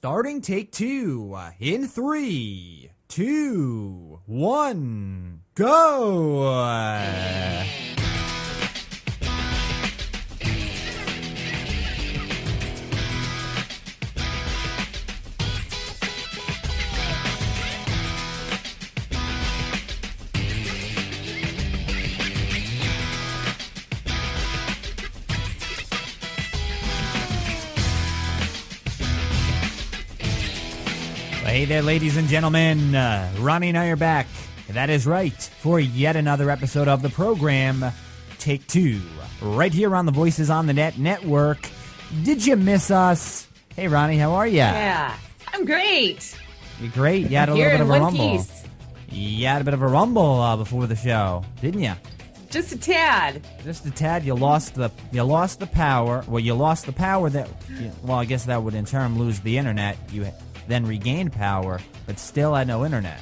Starting take two in 3, 2, 1, go! Hey there, ladies and gentlemen. Ronnie and I are back. That is right, for yet another episode of the program, Take Two, right here on the Voices on the Net network. Did you miss us? Hey, Ronnie, how are you? Yeah, I'm great. You're great. You had a little bit of a rumble. Piece. You had a bit of a rumble before the show, didn't you? Just a tad. Just a tad. You lost the power. Well, you lost the power that. Well, I guess that would in turn lose the internet. You then regained power, but still had no internet.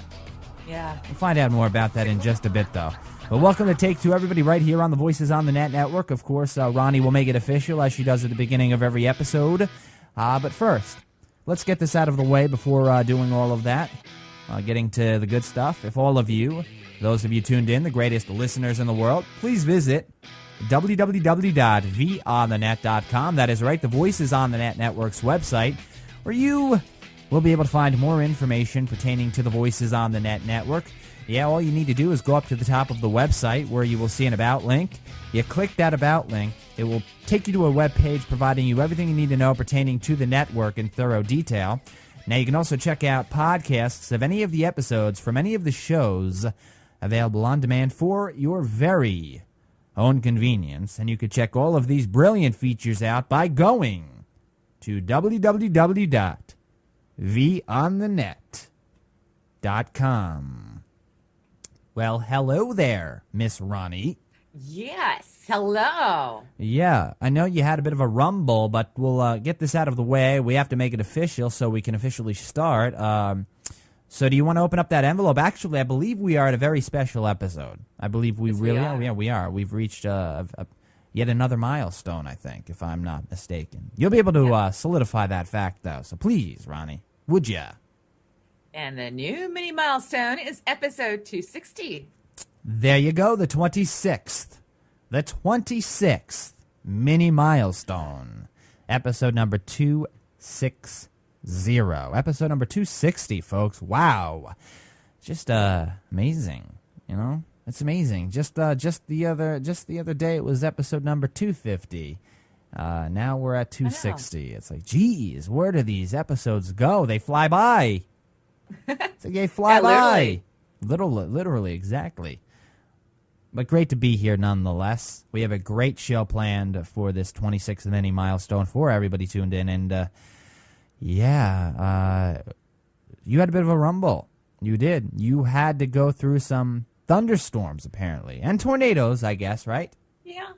Yeah. We'll find out more about that in just a bit, though. But welcome to Take Two, everybody, right here on the Voices on the Net network. Of course, Ronnie will make it official, as she does at the beginning of every episode. But first, let's get this out of the way before doing all of that. Getting to the good stuff. If all of you, those of you tuned in, the greatest listeners in the world, please visit www.vonthenet.com. That is right, the Voices on the Net network's website, where you will be able to find more information pertaining to the Voices on the Net network. Yeah, all you need to do is go up to the top of the website where you will see an About link. You click that About link. It will take you to a web page providing you everything you need to know pertaining to the network in thorough detail. Now, you can also check out podcasts of any of the episodes from any of the shows available on demand for your very own convenience. And you can check all of these brilliant features out by going to www.vonthenet.com. Well, hello there, Miss Ronnie. Yes, hello. Yeah, I know you had a bit of a rumble, but we'll get this out of the way. We have to make it official so we can officially start. So do you want to open up that envelope? Actually, I believe we are at a very special episode. I believe we really are. Yeah, we are. We've reached yet another milestone, I think, if I'm not mistaken. You'll be able to solidify that fact, though. So please, Ronnie, would ya? And the new mini milestone is episode 260. There you go, the 26th. The 26th mini milestone. Episode number 260. Episode number 260, folks. Wow. Just amazing, you know? It's amazing. Just the other day it was episode number 250. Now we're at 260. It's like, geez, where do these episodes go? They fly by. It's like they fly by. Literally, exactly. But great to be here nonetheless. We have a great show planned for this 26th mini milestone for everybody tuned in. And, you had a bit of a rumble. You did. You had to go through some thunderstorms, apparently. And tornadoes, I guess, right? Yeah.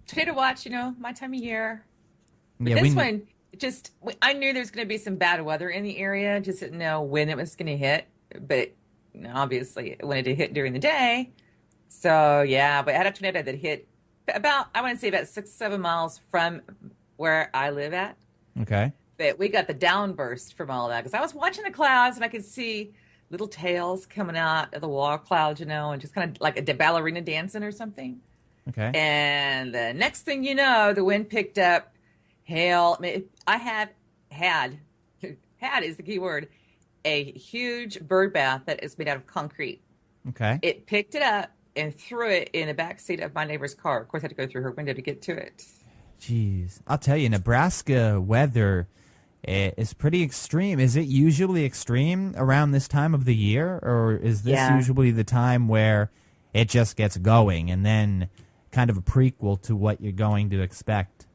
Tornado watch, my time of year. But Yeah, this one, I knew there was going to be some bad weather in the area. Just didn't know when it was going to hit. But obviously, it wanted to hit during the day. So, yeah, but I had a tornado that hit about 6-7 miles from where I live at. Okay. But we got the downburst from all that. Because I was watching the clouds, and I could see little tails coming out of the wall clouds, and just kind of like a ballerina dancing or something. Okay. And the next thing you know, the wind picked up, hail. I had is the key word, a huge bird bath that is made out of concrete. Okay. It picked it up and threw it in the back seat of my neighbor's car. Of course, I had to go through her window to get to it. Jeez. I'll tell you, Nebraska weather is pretty extreme. Is it usually extreme around this time of the year? Or is this usually the time where it just gets going and then kind of a prequel to what you're going to expect?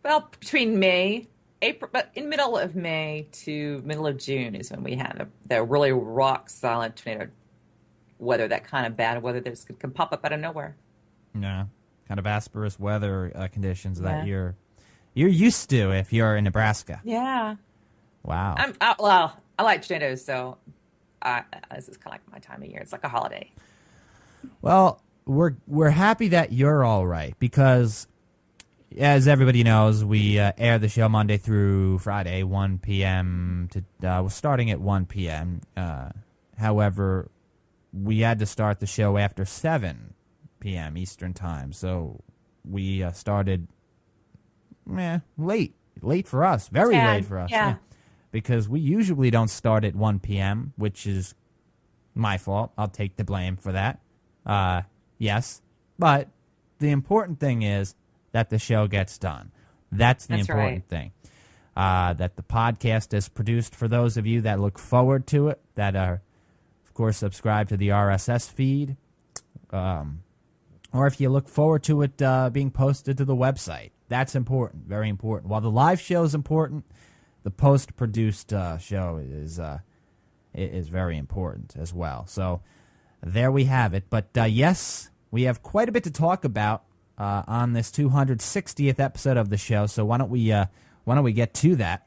Well, between April, but in middle of May to middle of June is when we have the really rock solid tornado weather, that kind of bad weather that can pop up out of nowhere. Yeah, kind of asperous weather conditions that you're used to if you're in Nebraska. Yeah. Wow. I like tornadoes, so this is kind of like my time of year. It's like a holiday. Well, we're happy that you're all right because as everybody knows, we air the show Monday through Friday, 1 p.m. We're starting at 1 p.m. However, we had to start the show after 7 p.m. Eastern Time, so we started late for us, very late for us. Yeah. Because we usually don't start at 1 p.m., which is my fault. I'll take the blame for that. Yes, but the important thing is that the show gets done. That's the important thing. That the podcast is produced for those of you that look forward to it, that are, of course, subscribed to the RSS feed, or if you look forward to it being posted to the website. That's important, very important. While the live show is important, the post-produced show is very important as well. So there we have it. But yes, we have quite a bit to talk about on this 260th episode of the show. So why don't we get to that?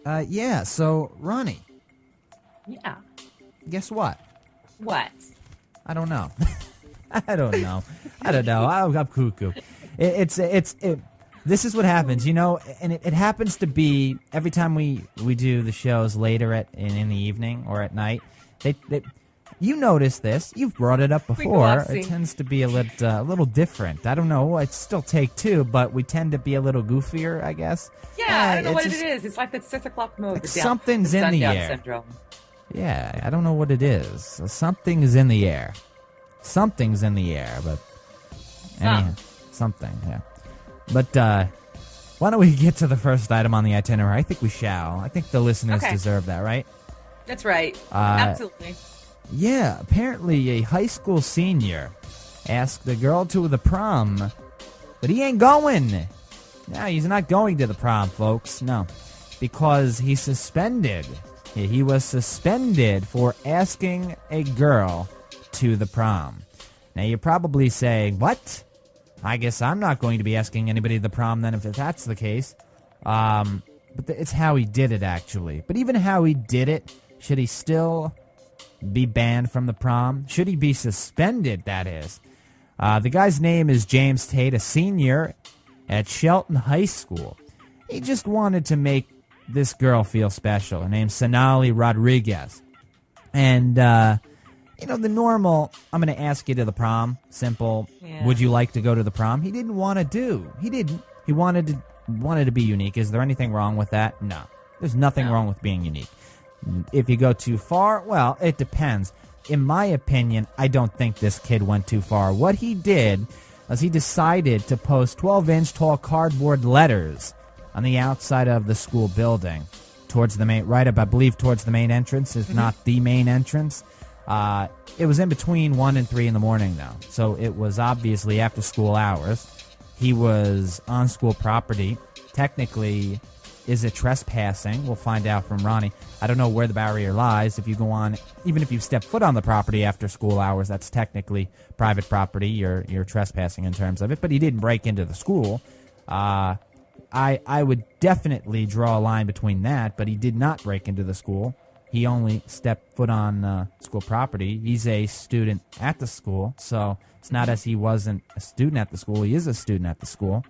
Yeah. So Ronnie. Yeah. Guess what? What? I don't know. I don't know. I'm cuckoo. This is what happens, and it happens to be every time we do the shows later in the evening or at night. You notice this. You've brought it up before. It tends to be a little different. I don't know. It's still take two, but we tend to be a little goofier, I guess. Yeah, I don't know what it is. It's like that 6 o'clock mode. Something's in the air. Syndrome. Yeah, I don't know what it is. Something's in the air. Something's in the air, but anyhow, something, yeah. But why don't we get to the first item on the itinerary? I think we shall. I think the listeners deserve that, right? That's right. Absolutely. Yeah, apparently a high school senior asked the girl to the prom, but he ain't going. No, he's not going to the prom, folks. No, because he's suspended. He was suspended for asking a girl to the prom. Now, you're probably saying, what? I guess I'm not going to be asking anybody to the prom then if that's the case. But it's how he did it, actually. But even how he did it, should he still be banned from the prom? Should he be suspended, that is? The guy's name is James Tate, a senior at Shelton High School. He just wanted to make this girl feel special. Her name's Sonali Rodriguez. And, the normal, I'm going to ask you to the prom, simple, would you like to go to the prom? He didn't want to do. He didn't. He wanted to be unique. Is there anything wrong with that? No. There's nothing wrong with being unique. If you go too far, well, it depends. In my opinion, I don't think this kid went too far. What he did was he decided to post 12-inch tall cardboard letters on the outside of the school building towards the main, right up, I believe, towards the main entrance, if not the main entrance. It was in between 1 and 3 in the morning, though, so it was obviously after school hours. He was on school property. Technically, is it trespassing? We'll find out from Ronnie. I don't know where the barrier lies. If you go on, even if you step foot on the property after school hours, that's technically private property. You're trespassing in terms of it, but he didn't break into the school. I would definitely draw a line between that, but he did not break into the school. He only stepped foot on school property. He's a student at the school, so it's not as he wasn't a student at the school. He is a student at the school.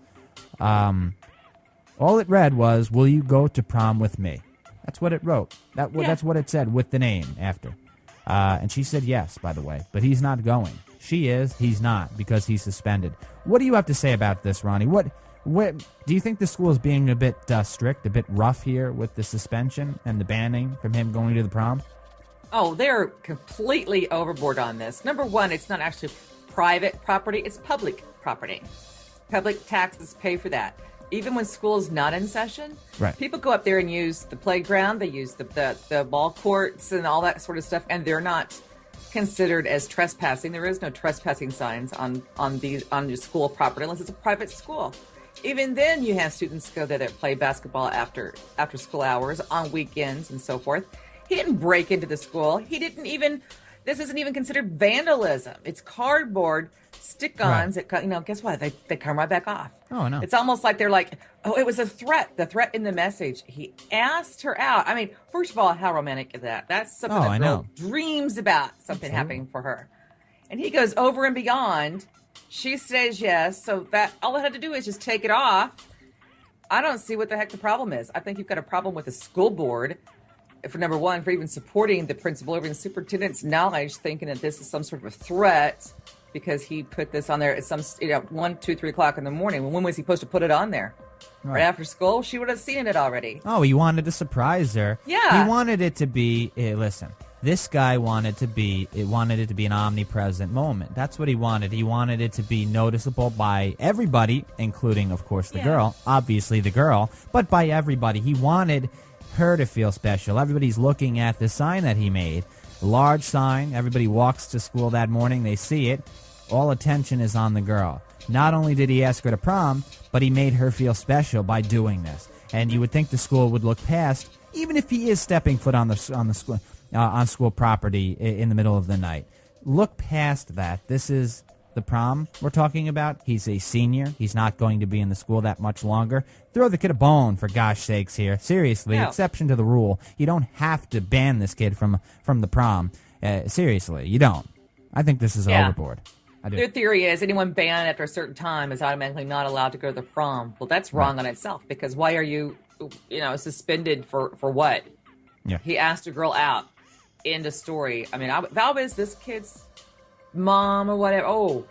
All it read was, will you go to prom with me? That's what it wrote. That's what it said with the name after. And she said yes, by the way, but he's not going. She is, he's not, because he's suspended. What do you have to say about this, Ronnie? What do you think the school is being a bit strict, a bit rough here with the suspension and the banning from him going to the prom? Oh, they're completely overboard on this. Number one, it's not actually private property, it's public property. Public taxes pay for that. Even when school is not in session, people go up there and use the playground, they use the ball courts and all that sort of stuff, and they're not considered as trespassing. There is no trespassing signs on your school property unless it's a private school. Even then, you have students go there that play basketball after school hours, on weekends, and so forth. He didn't break into the school. This isn't even considered vandalism. It's cardboard stick-ons that, guess what? They come right back off. Oh, no. It's almost like they're like, oh, it was a threat. The threat in the message. He asked her out. I mean, first of all, how romantic is that? That's something that girl dreams about, something happening for her. And he goes over and beyond She says yes. So that all I had to do is just take it off. I don't see what the heck the problem is. I think you've got a problem with the school board, for number one, for even supporting the principal over the superintendent's knowledge, thinking that this is some sort of a threat because he put this on there at some, 1, 2, 3 o'clock in the morning. When was he supposed to put it on there? Right after school? She would have seen it already. Oh, he wanted to surprise her. Yeah. He wanted it to be, listen, this guy wanted it to be an omnipresent moment. That's what he wanted. He wanted it to be noticeable by everybody, including, of course, the girl, obviously the girl, but by everybody. He wanted her to feel special. Everybody's looking at the sign that he made. Large sign. Everybody walks to school that morning. They see it. All attention is on the girl. Not only did he ask her to prom, but he made her feel special by doing this. And you would think the school would look past, even if he is stepping foot on school property in the middle of the night. Look past that. This is the prom we're talking about. He's a senior. He's not going to be in the school that much longer. Throw the kid a bone, for gosh sakes here. Seriously, No. exception to the rule. You don't have to ban this kid from the prom. Seriously, you don't. I think this is overboard. I do. Their theory is anyone banned after a certain time is automatically not allowed to go to the prom. Well, that's wrong on itself, because why are you, suspended for what? Yeah. He asked a girl out. End of story. I mean, if I was this kid's mom or whatever,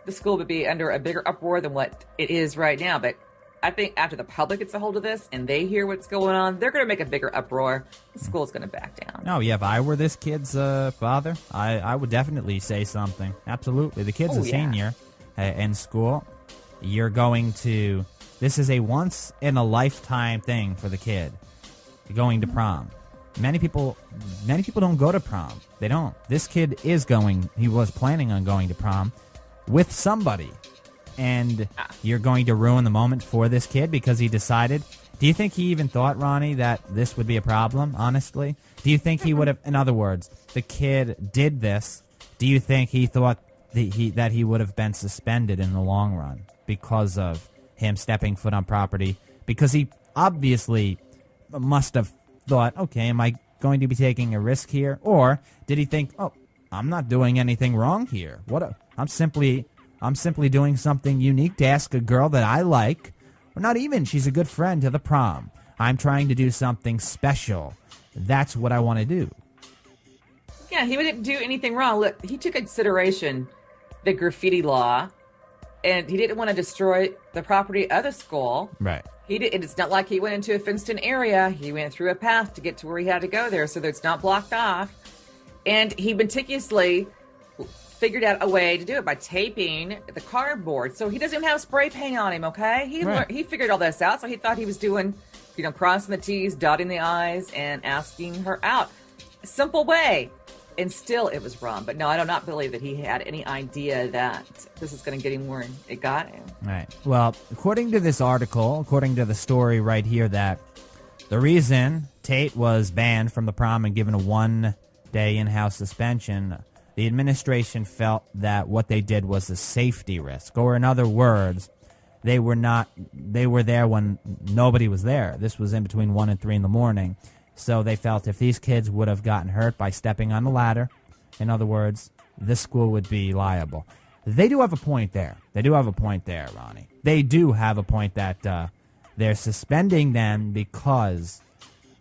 the school would be under a bigger uproar than what it is right now. But I think after the public gets a hold of this and they hear what's going on, they're going to make a bigger uproar. The school's going to back down. No, yeah, if I were this kid's father, I would definitely say something. Absolutely. The kid's a senior in school. You're going to... This is a once-in-a-lifetime thing for the kid, going to prom. Many people don't go to prom. They don't. This kid he was planning on going to prom with somebody. And you're going to ruin the moment for this kid because he decided. Do you think he even thought, Ronnie, that this would be a problem, honestly? Do you think he would have, in other words, the kid did this. Do you think he thought that he would have been suspended in the long run because of him stepping foot on property? Because he obviously must have thought, okay, am I going to be taking a risk here? Or did he think, I'm not doing anything wrong here. I'm simply doing something unique to ask a girl that I like, or not even, she's a good friend, to the prom. I'm trying to do something special. That's what I want to do. Yeah, he didn't do anything wrong. Look, he took consideration the graffiti law, and he didn't want to destroy the property of the school. Right. It's not like he went into a fenced-in area. He went through a path to get to where he had to go there, so that it's not blocked off. And he meticulously figured out a way to do it by taping the cardboard. So he doesn't even have spray paint on him, okay? He figured all this out, so he thought he was doing, crossing the T's, dotting the I's, and asking her out. A simple way. And still it was wrong. But no, I do not believe that he had any idea that this is going to get him where it got him. Right. Well, according to this article, according to the story right here, that the reason Tate was banned from the prom and given a 1-day in-house suspension, the administration felt that what they did was a safety risk. Or in other words, they were there when nobody was there. This was in between 1 and 3 in the morning. So they felt if these kids would have gotten hurt by stepping on the ladder, in other words, this school would be liable. They do have a point there. Ronnie. They do have a point that they're suspending them because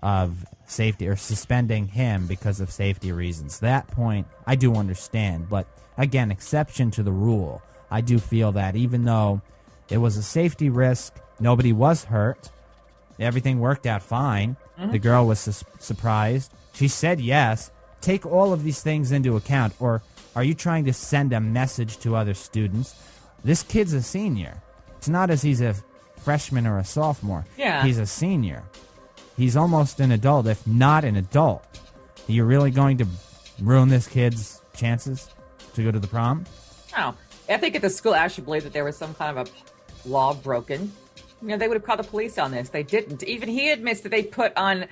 of safety, or suspending him because of safety reasons. That point, I do understand. But again, exception to the rule. I do feel that even though it was a safety risk, nobody was hurt, everything worked out fine. Mm-hmm. The girl was surprised. She said yes. Take all of these things into account. Or are you trying to send a message to other students? This kid's a senior. It's not as he's a freshman or a sophomore. Yeah. He's a senior. He's almost an adult, if not an adult. Are you really going to ruin this kid's chances to go to the prom? Oh, I think if the school actually believed that there was some kind of a law broken, they would have called the police on this. They didn't. Even he admits that they put on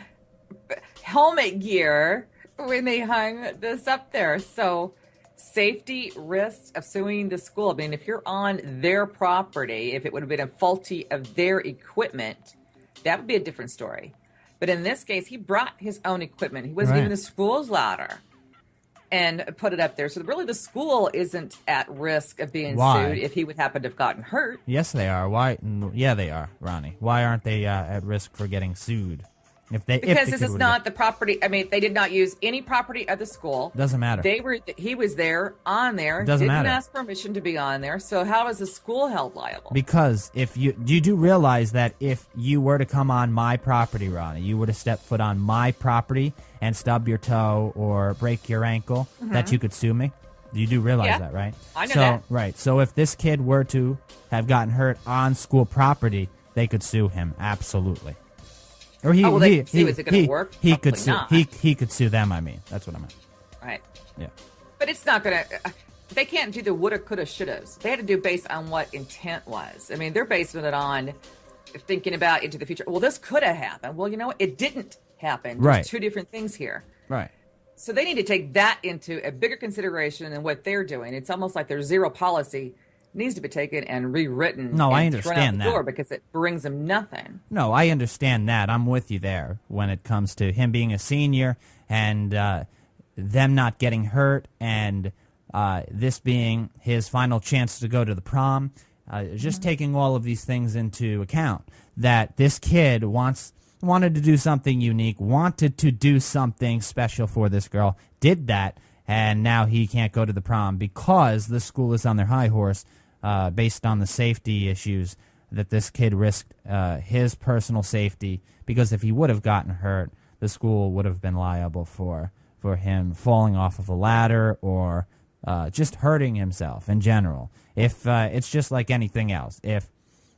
helmet gear when they hung this up there. So safety risks of suing the school. I mean, if you're on their property, if it would have been a faulty of their equipment, that would be a different story. But in this case, he brought his own equipment. He wasn't even the school's ladder. and put it up there. So really the school isn't at risk of being Why? sued if he would happen to have gotten hurt. Yes, they are. Why? Yeah, they are, Ronnie. Why aren't they at risk for getting sued? Because this is not the property. I mean, they did not use any property of the school. Doesn't matter. He was there, on there. Doesn't matter. Didn't ask permission to be on there. So how is the school held liable? Because if you do realize that if you were to come on my property, Ronnie, you were to step foot on my property and stub your toe or break your ankle, that you could sue me. You do realize that, right? I know that. Right. So if this kid were to have gotten hurt on school property, they could sue him. Absolutely. Or he, they could sue. Is it going to work? He could Probably sue. not. He could sue them. I mean, that's what I meant. Right. Yeah. But it's not going to. They can't do the woulda, coulda, shouldas. They had to do based on what intent was. I mean, they're basing it on thinking about into the future. Well, this could have happened. Well, you know what? It didn't happen. There's Right. two different things here. Right. So they need to take that into a bigger consideration than what they're doing. It's almost like their zero policy needs to be taken and rewritten. No, and I thrown out understand the that. door because it brings them nothing. No, I understand that. I'm with you there when it comes to him being a senior and them not getting hurt and this being his final chance to go to the prom. Just taking all of these things into account, that this kid wanted to do something unique, wanted to do something special for this girl, did that, and now he can't go to the prom because the school is on their high horse based on the safety issues that this kid risked his personal safety, because if he would have gotten hurt, the school would have been liable for him falling off of a ladder or just hurting himself in general. If it's just like anything else.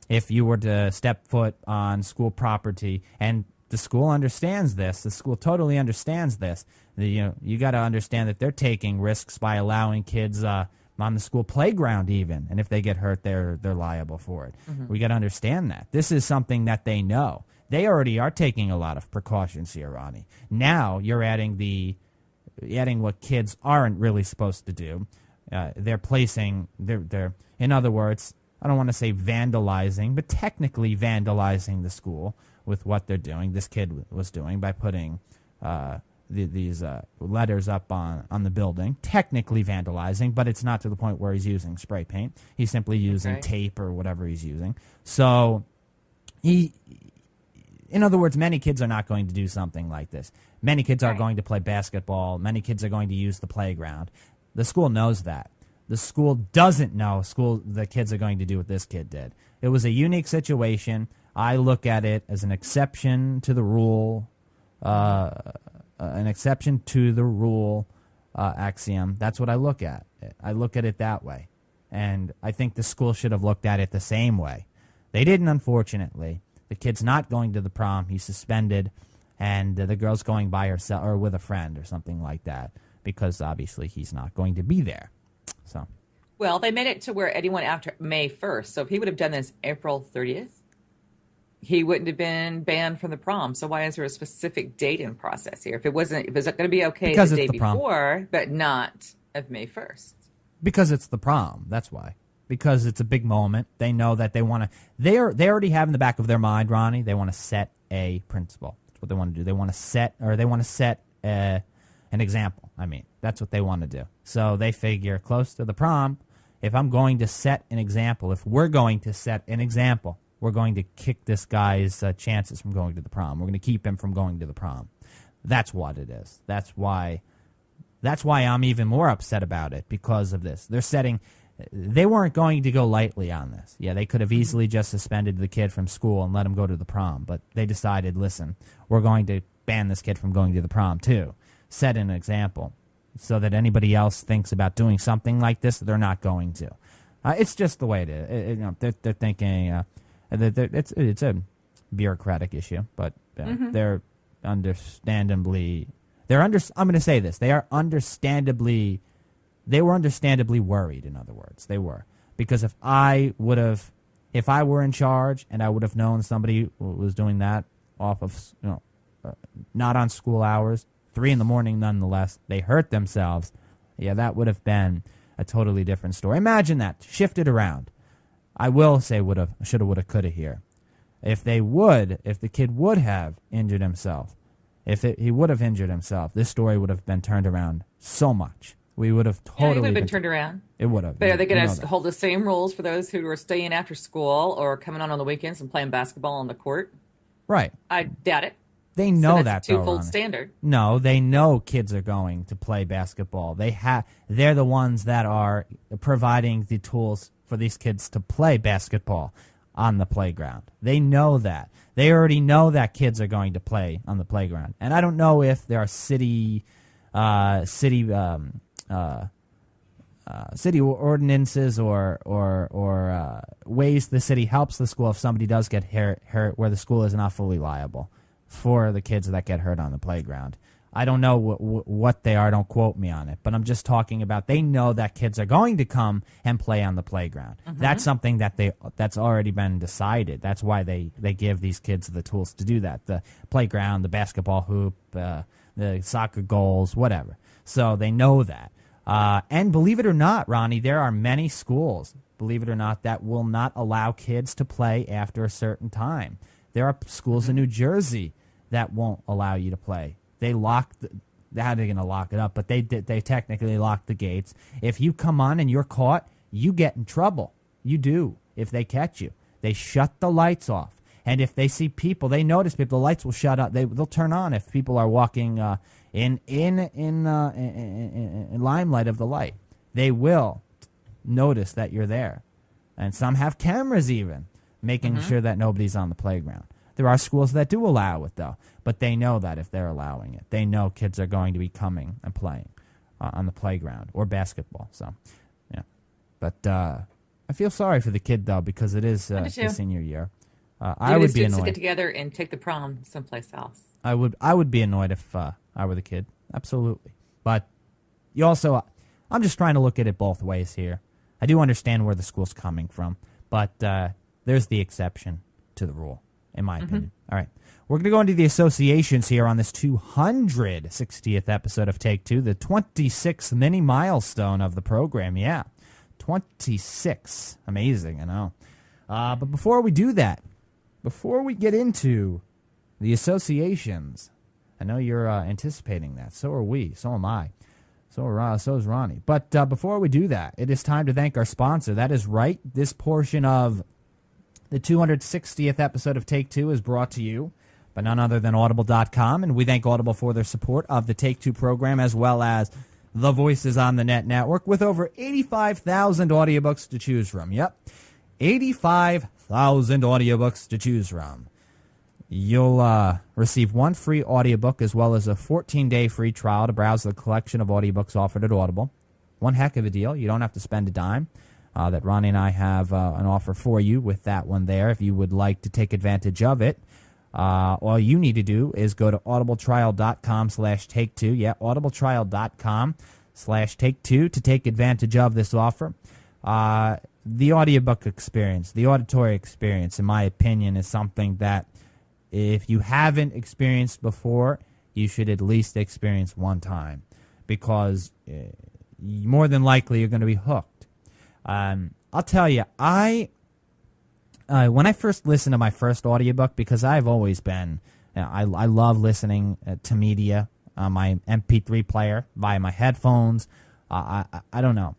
If you were to step foot on school property, and the school understands this, the school totally understands this, you got to understand that they're taking risks by allowing kids on the school playground even, and if they get hurt, they're liable for it. We got to understand that. This is something that they know. They already are taking a lot of precautions here, Ronnie. Now you're adding what kids aren't really supposed to do. They're in other words, I don't want to say vandalizing, but technically vandalizing the school with what they're doing. This kid was doing by putting these letters up on the building. Technically vandalizing, but it's not to the point where he's using spray paint. He's simply using tape or whatever he's using. So in other words, many kids are not going to do something like this. Many kids are going to play basketball. Many kids are going to use the playground. The school knows that. The school doesn't know the kids are going to do what this kid did. It was a unique situation. I look at it as an exception to the rule, axiom. That's what I look at. I look at it that way. And I think the school should have looked at it the same way. They didn't, unfortunately. The kid's not going to the prom. He's suspended. And the girl's going by herself or with a friend or something like that, because obviously he's not going to be there. So, well, they made it to where anyone after May 1st. So if he would have done this April 30th, he wouldn't have been banned from the prom. So why is there a specific date in process here? If it was going to be okay because the day it's the prom. Before, but not of May 1st. Because it's the prom. That's why. Because it's a big moment. They know that they want to. They already have in the back of their mind, Ronnie. They want to set a principle. That's what they want to do. They want to set an example. I mean, that's what they want to do. So they figure close to the prom, if I'm going to set an example, if we're going to set an example, we're going to kick this guy's chances from going to the prom. We're going to keep him from going to the prom. That's what it is. That's why I'm even more upset about it, because of this. They weren't going to go lightly on this. Yeah, they could have easily just suspended the kid from school and let him go to the prom, but they decided, listen, we're going to ban this kid from going to the prom too. Set an example so that anybody else thinks about doing something like this, they're not going to. It's just the way it is. They're thinking it's a bureaucratic issue, but they're understandably I'm going to say this. They were understandably worried. In other words, they were, because if I were in charge and I would have known somebody was doing that off of not on school hours, 3 a.m. nonetheless, they hurt themselves. Yeah, that would have been a totally different story. Imagine that, shifted around. I will say shoulda, woulda, coulda here. If the kid would have injured himself, He would have injured himself, this story would have been turned around so much. We would have totally he would have been turned around. It would have. But are they going to hold the same rules for those who are staying after school or coming on the weekends and playing basketball on the court? Right. I doubt it. They know so that, a twofold standard. No, they know kids are going to play basketball. They're the ones that are providing the tools for these kids to play basketball on the playground. They know that. They already know that kids are going to play on the playground. And I don't know if there are city ordinances or ways the city helps the school if somebody does get hurt where the school is not fully liable for the kids that get hurt on the playground. I don't know what they are. Don't quote me on it. But I'm just talking about they know that kids are going to come and play on the playground. Mm-hmm. That's something that's already been decided. That's why they give these kids the tools to do that. The playground, the basketball hoop, the soccer goals, whatever. So they know that. And believe it or not, Ronnie, there are many schools, believe it or not, that will not allow kids to play after a certain time. There are schools in New Jersey that won't allow you to play. They locked. How are they going to lock it up? But they technically locked the gates. If you come on and you're caught, you get in trouble. You do if they catch you. They shut the lights off, and if they see people, they notice people. The lights will shut up. They'll turn on if people are walking in limelight of the light. They will notice that you're there, and some have cameras even making sure that nobody's on the playground. There are schools that do allow it, though, but they know that if they're allowing it, they know kids are going to be coming and playing on the playground or basketball. So, yeah. But I feel sorry for the kid, though, because it is his senior year. I would be annoyed. Get together and take the prom someplace else. I would be annoyed if I were the kid. Absolutely. But you also, I'm just trying to look at it both ways here. I do understand where the school's coming from, but there's the exception to the rule, in my opinion. All right. We're going to go into the associations here on this 260th episode of Take Two, the 26th mini milestone of the program. Yeah, 26. Amazing, I know. But before we do that, before we get into the associations, I know you're anticipating that. So are we. So am I. So is Ronnie. But before we do that, it is time to thank our sponsor. That is right. This portion of the 260th episode of Take Two is brought to you by none other than Audible.com, and we thank Audible for their support of the Take Two program as well as the Voices on the Net network with over 85,000 audiobooks to choose from. Yep, 85,000 audiobooks to choose from. You'll receive one free audiobook as well as a 14-day free trial to browse the collection of audiobooks offered at Audible. One heck of a deal. You don't have to spend a dime. That Ronnie and I have an offer for you with that one there. If you would like to take advantage of it, all you need to do is go to audibletrial.com/take-two. Yeah, audibletrial.com/take-two to take advantage of this offer. The audiobook experience, the auditory experience, in my opinion, is something that if you haven't experienced before, you should at least experience one time because more than likely you're going to be hooked. I'll tell you, when I first listened to my first audiobook, because I've always been, I love listening to media on my MP3 player via my headphones. I don't know.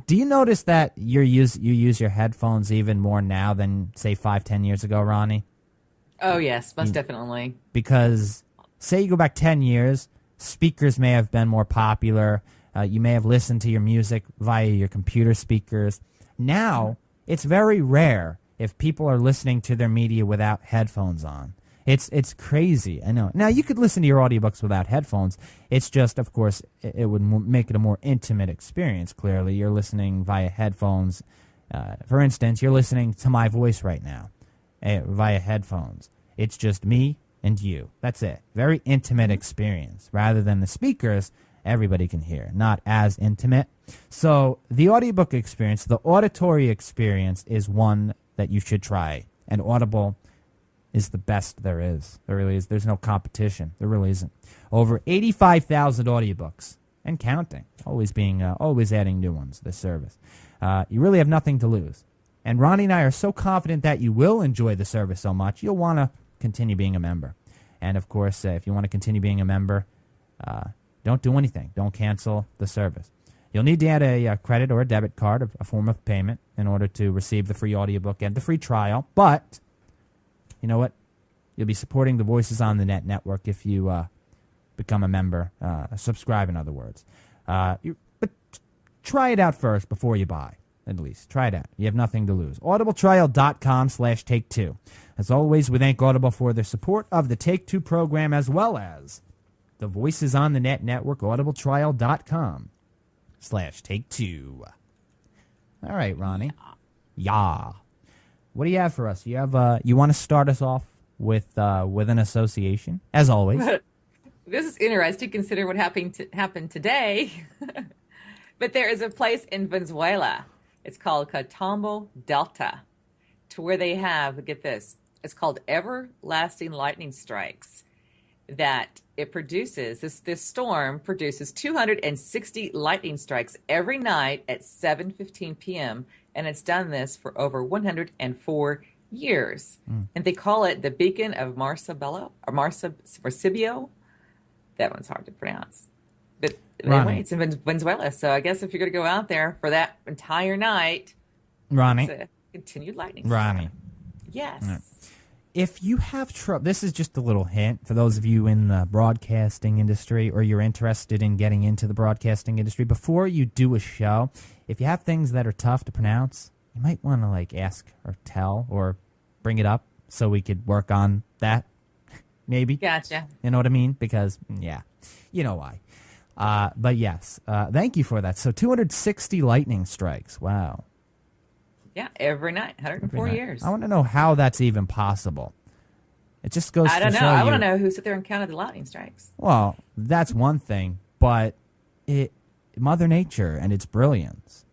Do you notice that you use your headphones even more now than, say, 5-10 years ago, Ronnie? Oh, yes, most definitely. Because, say you go back 10 years, speakers may have been more popular. You may have listened to your music via your computer speakers. Now, it's very rare if people are listening to their media without headphones on. It's crazy, I know. Now, you could listen to your audiobooks without headphones. It's just, of course, it would make it a more intimate experience, clearly. You're listening via headphones. For instance, you're listening to my voice right now via headphones. It's just me and you. That's it. Very intimate experience. Rather than the speakers, everybody can hear. Not as intimate. So the audiobook experience, the auditory experience, is one that you should try. And Audible is the best there is. There really is. There's no competition. There really isn't. Over 85,000 audiobooks and counting. Always adding new ones to the service. You really have nothing to lose. And Ronnie and I are so confident that you will enjoy the service so much, you'll want to continue being a member. And, of course, if you want to continue being a member, don't do anything. Don't cancel the service. You'll need to add a credit or a debit card, a form of payment, in order to receive the free audiobook and the free trial. But, you know what? You'll be supporting the Voices on the Net network if you become a member, subscribe, in other words. But try it out first before you buy, at least. Try it out. You have nothing to lose. audibletrial.com/take2. As always, we thank Audible for their support of the Take Two program as well as the Voices on the Net network, audibletrial.com/take2. All right, Ronnie. Yeah. What do you have for us? You have you want to start us off with an association, as always. This is interesting. Consider what happened today. But there is a place in Venezuela. It's called Catatumbo Delta, to where they have, get this, it's called everlasting lightning strikes. That it produces, this storm produces 260 lightning strikes every night at 7:15 p.m. And it's done this for over 104 years. And they call it the Beacon of Marcibio. That one's hard to pronounce. But anyway, it's in Venezuela. So I guess if you're going to go out there for that entire night, Ronnie, it's a continued lightning Ronnie. storm. Yes. Right. If you have trouble, this is just a little hint for those of you in the broadcasting industry or you're interested in getting into the broadcasting industry. Before you do a show, if you have things that are tough to pronounce, you might want to ask or tell or bring it up so we could work on that. Maybe. Gotcha. You know what I mean? Because, yeah, you know why. But yes, thank you for that. So 260 lightning strikes. Wow. Yeah, every night, 104 years. I want to know how that's even possible. It just goes to show you. I don't know. I want to know who sit there and counted the lightning strikes. Well, that's one thing, but Mother Nature and its brilliance.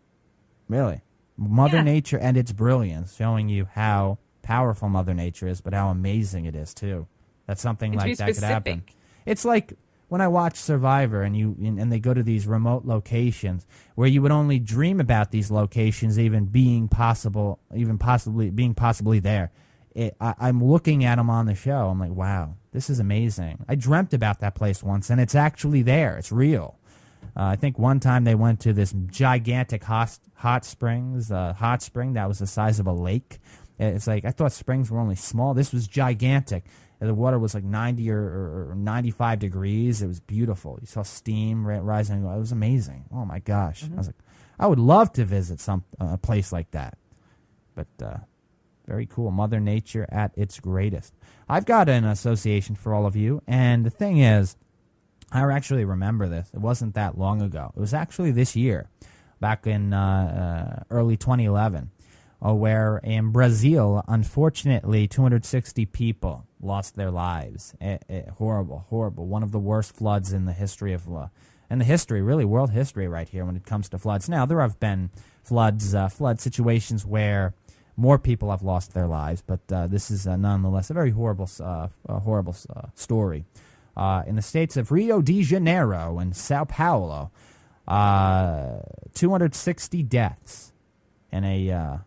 Really. Mother Nature and its brilliance, showing you how powerful Mother Nature is, but how amazing it is, too. That something like that could happen. It's like when I watch Survivor and they go to these remote locations where you would only dream about these locations even being possibly there. I'm looking at them on the show. I'm like, wow, this is amazing. I dreamt about that place once, and it's actually there. It's real. I think one time they went to this gigantic hot spring that was the size of a lake. It's like, I thought springs were only small. This was gigantic. The water was like 90 or 95 degrees. It was beautiful. You saw steam rising. It was amazing. Oh, my gosh. I was like, I would love to visit a place like that. But very cool. Mother Nature at its greatest. I've got an association for all of you. And the thing is, I actually remember this. It wasn't that long ago. It was actually this year, back in early 2011. Where in Brazil, unfortunately, 260 people lost their lives. Horrible, horrible. One of the worst floods in the history of, really world history right here when it comes to floods. Now, there have been flood situations where more people have lost their lives, but this is nonetheless a very horrible story. In the states of Rio de Janeiro and Sao Paulo, 260 deaths in a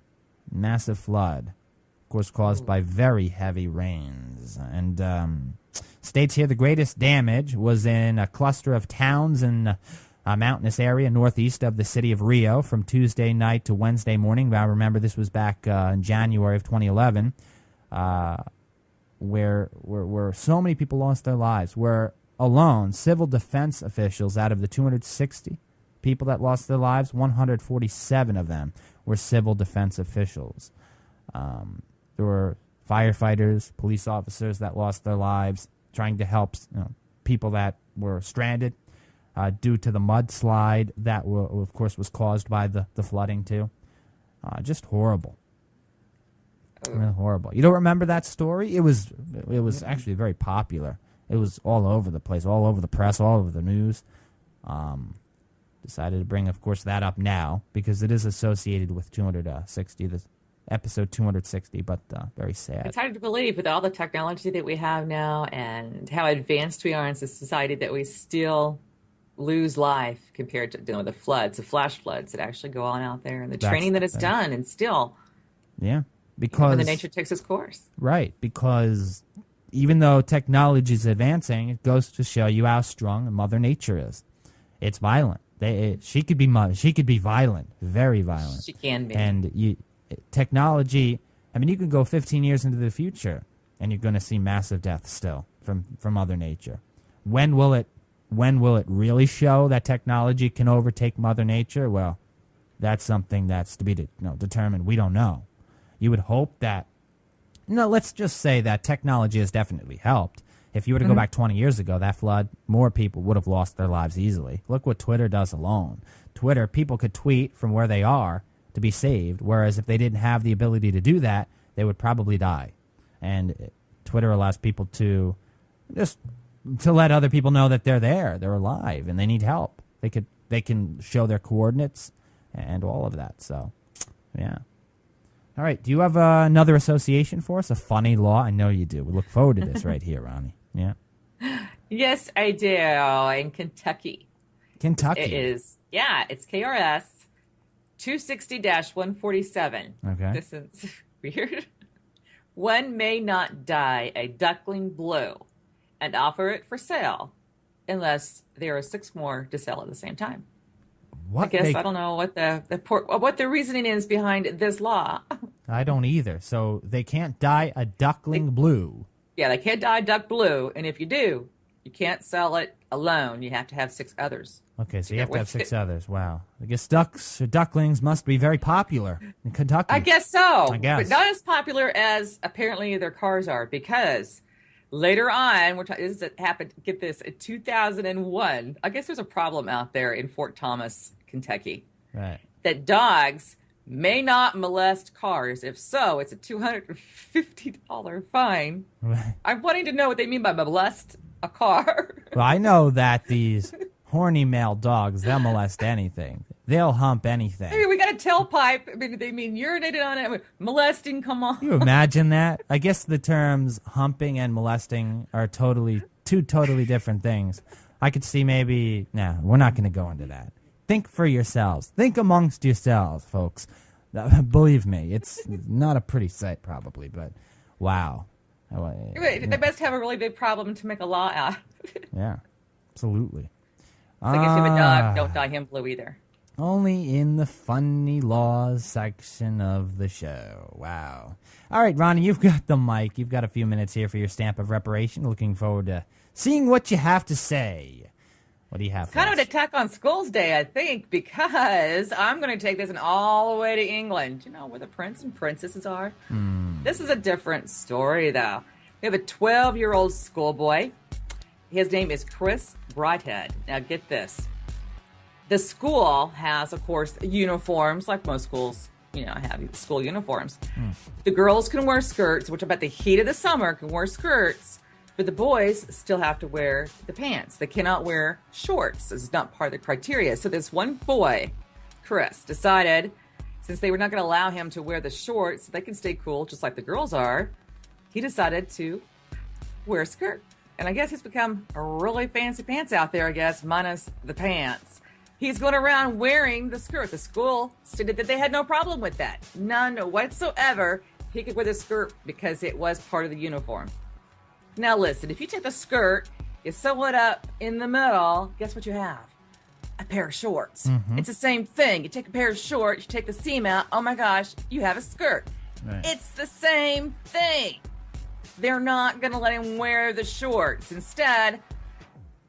massive flood, of course, caused by very heavy rains. And states here the greatest damage was in a cluster of towns in a mountainous area northeast of the city of Rio from Tuesday night to Wednesday morning. I remember this was back in January of 2011, where so many people lost their lives. Where alone, civil defense officials, out of the 260 people that lost their lives, 147 of them were civil defense officials. There were firefighters, police officers that lost their lives trying to help people that were stranded due to the mudslide that, of course, was caused by the flooding, too. Just horrible. Really horrible. You don't remember that story? It was actually very popular. It was all over the place, all over the press, all over the news. Decided to bring, of course, that up now because it is associated with 260, this episode 260, but very sad. It's hard to believe with all the technology that we have now and how advanced we are in society that we still lose life compared to the floods, the flash floods that actually go on out there and the training that is done and still. Yeah, because when the nature takes its course. Right, because even though technology is advancing, it goes to show you how strong Mother Nature is. It's violent. She could be violent, very violent. She can be. And technology. I mean, you can go 15 years into the future, and you're going to see massive death still from Mother Nature. When will it really show that technology can overtake Mother Nature? Well, that's something that's to be determined. We don't know. You would hope that. No, let's just say that technology has definitely helped. If you were to go back 20 years ago, that flood, more people would have lost their lives easily. Look what Twitter does alone. Twitter, people could tweet from where they are to be saved, whereas if they didn't have the ability to do that, they would probably die. And Twitter allows people to let other people know that they're alive, and they need help. They can show their coordinates and all of that. So, yeah. All right. Do you have another association for us? A funny law? I know you do. We look forward to this right here, Ronnie. Yeah. Yes, I do. In Kentucky. Kentucky. It is. Yeah, it's KRS 260-147. Okay. This is weird. One may not dye a duckling blue and offer it for sale unless there are 6 more to sell at the same time. What I guess I don't know what the reasoning is behind this law. I don't either. So they can't dye a duckling blue. Yeah, they can't dye duck blue, and if you do, you can't sell it alone. You have to have 6 others. Okay, so you have to have 6 others. Wow. I guess ducklings must be very popular in Kentucky. I guess so. I guess. But not as popular as apparently their cars are, because later on, this happened, get this, in 2001, I guess there's a problem out there in Fort Thomas, Kentucky. Right. That dogs may not molest cars. If so, it's a $250 fine. Right. I'm wanting to know what they mean by molest a car. Well, I know that these horny male dogs, they'll molest anything. They'll hump anything. I mean, we got a tailpipe. I mean, they mean urinated on it. I mean, molesting, come on. Can you imagine that? I guess the terms humping and molesting are two totally different things. I could see maybe, we're not going to go into that. Think for yourselves. Think amongst yourselves, folks. Believe me, it's not a pretty sight probably, but wow. They must have a really big problem to make a law out. Yeah, absolutely. So I guess if a dog, don't dye him blue either. Only in the funny laws section of the show. Wow. All right, Ronnie, you've got the mic. You've got a few minutes here for your stamp of reparation. Looking forward to seeing what you have to say. What do you have for us? Kind of an attack on Schools Day, I think, because I'm going to take this all the way to England. You know, where the prince and princesses are? This is a different story, though. We have a 12-year-old schoolboy. His name is Chris Brighthead. Now, get this. The school has, of course, uniforms, like most schools, have school uniforms. The girls can wear skirts, which about the heat of the summer can wear skirts, but the boys still have to wear the pants. They cannot wear shorts. This is not part of the criteria. So this one boy, Chris, decided, since they were not going to allow him to wear the shorts, so they can stay cool just like the girls are, he decided to wear a skirt. And I guess he's become a really fancy pants out there, I guess, minus the pants. He's going around wearing the skirt. The school stated that they had no problem with that. None whatsoever. He could wear the skirt because it was part of the uniform. Now listen, if you take the skirt, you sew it up in the middle, guess what you have? A pair of shorts. It's the same thing. You take a pair of shorts, you take the seam out, oh my gosh, you have a skirt. Right. It's the same thing. They're not going to let him wear the shorts. Instead,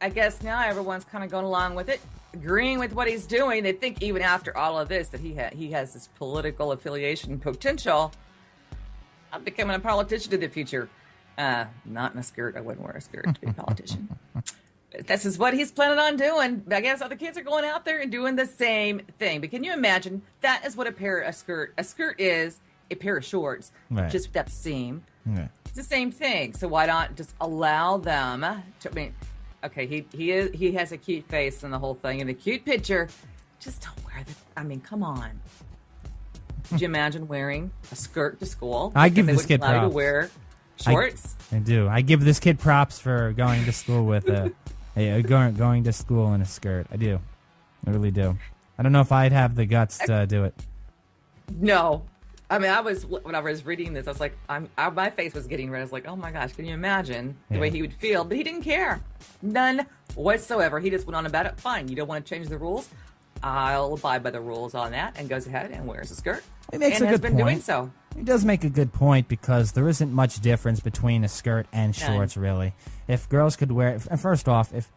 I guess now everyone's kind of going along with it, agreeing with what he's doing. They think even after all of this that he has this political affiliation potential. I'm becoming a politician in the future. Not in a skirt. I wouldn't wear a skirt to be a politician. This is what he's planning on doing. I guess other kids are going out there and doing the same thing. But can you imagine? That is what a skirt is, a pair of shorts, right, just without the seam. Right. It's the same thing. So why not just allow them to? I mean, okay, he has a cute face and the whole thing and a cute picture. Just don't wear the. I mean, come on. Could you imagine wearing a skirt to school? I give this kid props. To wear shorts. I do. I give this kid props for going to school with going to school in a skirt. I do. I really do. I don't know if I'd have the guts to do it. No. I mean, when I was reading this, I was like, my face was getting red. I was like, oh my gosh, can you imagine the way he would feel? But he didn't care, none whatsoever. He just went on about it. Fine, you don't want to change the rules. I'll abide by the rules on that, and goes ahead and wears a skirt. He makes and a has good been point. doing so. He does make a good point because there isn't much difference between a skirt and shorts, really. If girls could wear, first off, if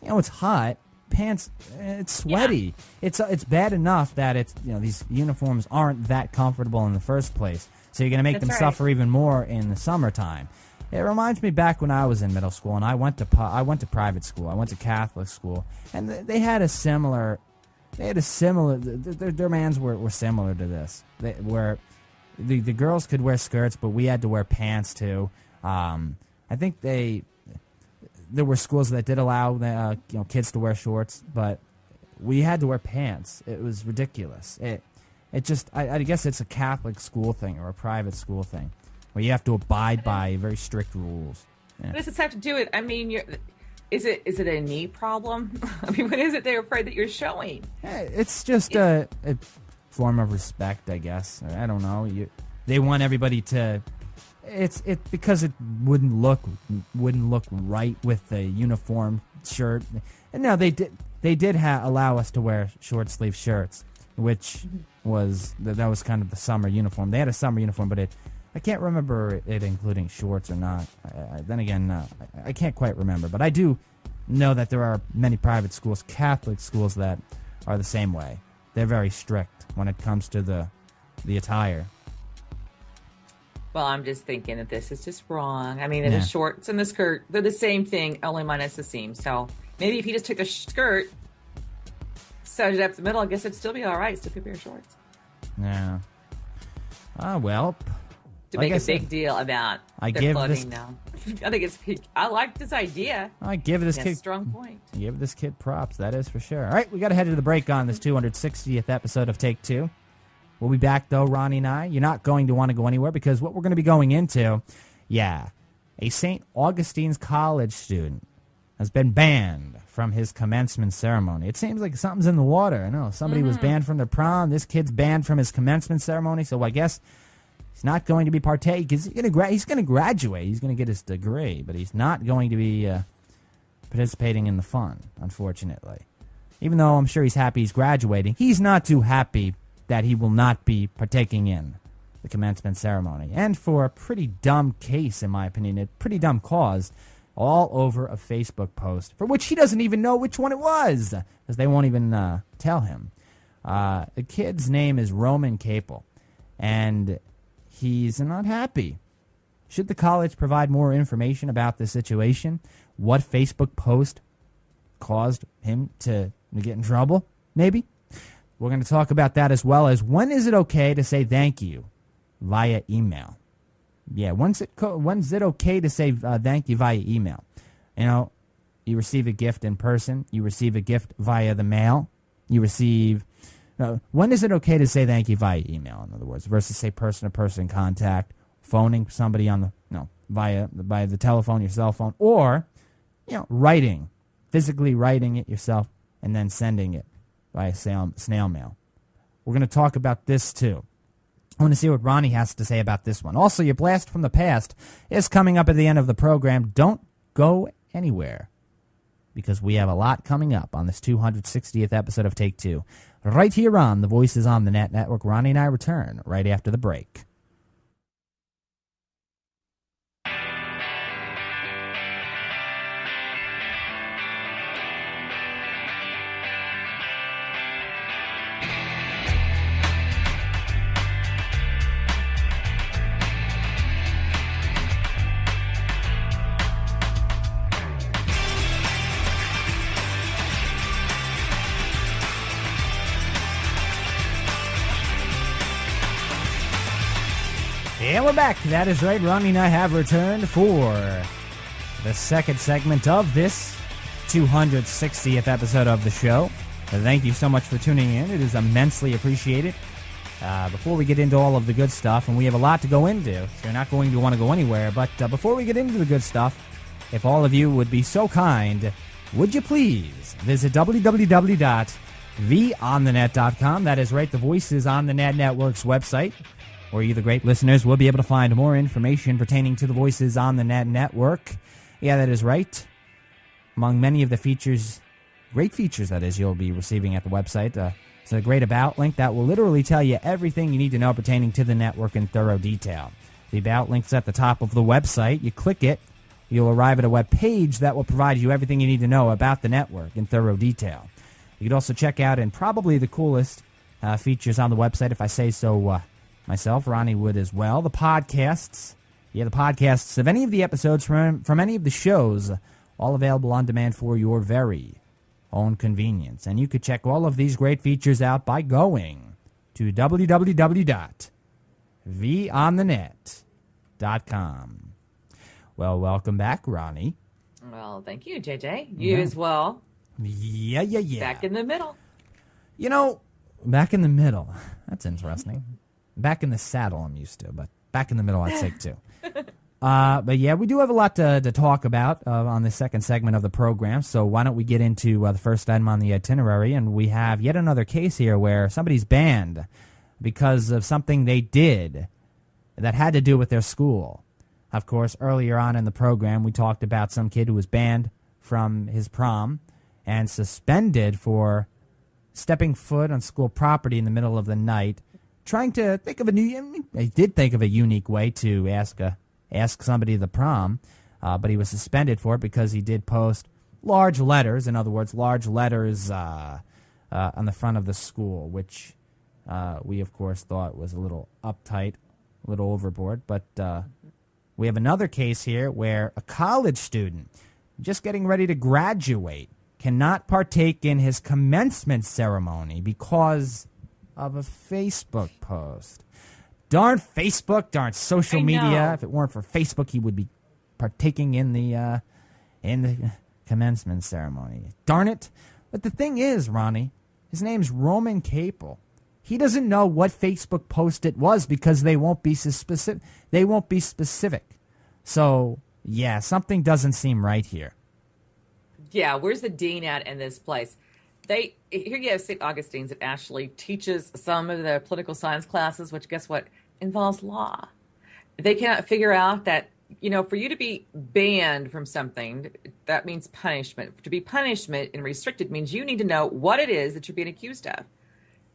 it's hot, pants, it's sweaty. Yeah. It's bad enough that these uniforms aren't that comfortable in the first place. So you're going to make them suffer even more in the summertime. It reminds me back when I was in middle school and I went to private school. I went to Catholic school, and they had a similar. Their demands were similar to this. Where the girls could wear skirts, but we had to wear pants too. I think there were schools that did allow kids to wear shorts, but we had to wear pants. It was ridiculous. I guess it's a Catholic school thing or a private school thing where you have to abide by very strict rules. Yeah. What does this have to do with? I mean, is it a knee problem? I mean, what is it they're afraid that you're showing? It's just a form of respect, I guess. I don't know. They want everybody to. It's because it wouldn't look right with the uniform shirt. And no, they did allow us to wear short sleeve shirts, which was kind of the summer uniform. They had a summer uniform, but I can't remember it including shorts or not. Then again, I can't quite remember. But I do know that there are many private schools, Catholic schools, that are the same way. They're very strict when it comes to the attire. Well, I'm just thinking that this is just wrong. I mean, the shorts and the skirt, they're the same thing, only minus the seam. So maybe if he just took a skirt, sewed it up the middle, I guess it'd still be all right. Still could wear shorts. Yeah. Well. To make a big deal about their clothing now. I think I like this idea. I give this kid strong point. Give this kid props, that is for sure. All right, we got to head to the break on this 260th episode of Take Two. We'll be back, though, Ronnie and I. You're not going to want to go anywhere because what we're going to be going into, a St. Augustine's College student has been banned from his commencement ceremony. It seems like something's in the water. I know somebody was banned from their prom. This kid's banned from his commencement ceremony, so I guess he's not going to be partaking. He's going to graduate. He's going to get his degree, but he's not going to be participating in the fun, unfortunately. Even though I'm sure he's happy he's graduating, he's not too happy that he will not be partaking in the commencement ceremony. And for a pretty dumb case, in my opinion, a pretty dumb cause, all over a Facebook post, for which he doesn't even know which one it was, because they won't even tell him. The kid's name is Roman Capel, and he's not happy. Should the college provide more information about the situation? What Facebook post caused him to get in trouble? Maybe? We're going to talk about that, as well as when is it okay to say thank you via email? Yeah, when's it okay to say thank you via email? You receive a gift in person. You receive a gift via the mail. You receive... when is it okay to say thank you via email, in other words, versus, say, person-to-person contact, phoning somebody on via the telephone, your cell phone, or, writing, physically writing it yourself and then sending it by snail mail. We're going to talk about this, too. I want to see what Ronnie has to say about this one. Also, your blast from the past is coming up at the end of the program. Don't go anywhere, because we have a lot coming up on this 260th episode of Take Two, right here on the Voices on the Net Network. Ronnie and I return right after the break. And we're back. That is right. Ronnie and I have returned for the second segment of this 260th episode of the show. Thank you so much for tuning in. It is immensely appreciated. Before we get into all of the good stuff, and we have a lot to go into, so you're not going to want to go anywhere, but before we get into the good stuff, if all of you would be so kind, would you please visit www.theonthenet.com. That is right, the Voices on the Net Network's website. where you, the great listeners, will be able to find more information pertaining to the Voices on the Net network. Yeah, that is right. Among many of the features, great features, that is, you'll be receiving at the website, it's a great About link that will literally tell you everything you need to know pertaining to the network in thorough detail. The About link's at the top of the website. You click it, you'll arrive at a web page that will provide you everything you need to know about the network in thorough detail. You could also check out, and probably the coolest features on the website, if I say so myself, Ronnie would as well, the podcasts. Yeah, the podcasts of any of the episodes from any of the shows, all available on demand for your very own convenience. And you could check all of these great features out by going to www.vonthenet.com. Well, welcome back, Ronnie. Well, thank you, JJ. You as well. Yeah. Back in the middle. You know, back in the middle. That's interesting. Back in the saddle I'm used to, but back in the middle I'd say too. But yeah, we do have a lot to talk about on the second segment of the program, so why don't we get into the first item on the itinerary, and we have yet another case here where somebody's banned because of something they did that had to do with their school. Of course, earlier on in the program, we talked about some kid who was banned from his prom and suspended for stepping foot on school property in the middle of the night, trying to think of he did think of a unique way to ask somebody to the prom, but he was suspended for it because he did post large letters, in other words, large letters on the front of the school, which we, of course, thought was a little uptight, a little overboard, but we have another case here where a college student just getting ready to graduate cannot partake in his commencement ceremony because of a Facebook post. Darn Facebook, darn social media. If it weren't for Facebook, he would be partaking in the commencement ceremony. Darn it. But the thing is, Ronnie, his name's Roman Capel. He doesn't know what Facebook post it was because they won't be specific. So, yeah, something doesn't seem right here. Yeah, where's the dean at in this place? Here you have St. Augustine's that actually teaches some of the political science classes, which guess what? Involves law. They cannot figure out that, for you to be banned from something, that means punishment. To be punishment and restricted means you need to know what it is that you're being accused of.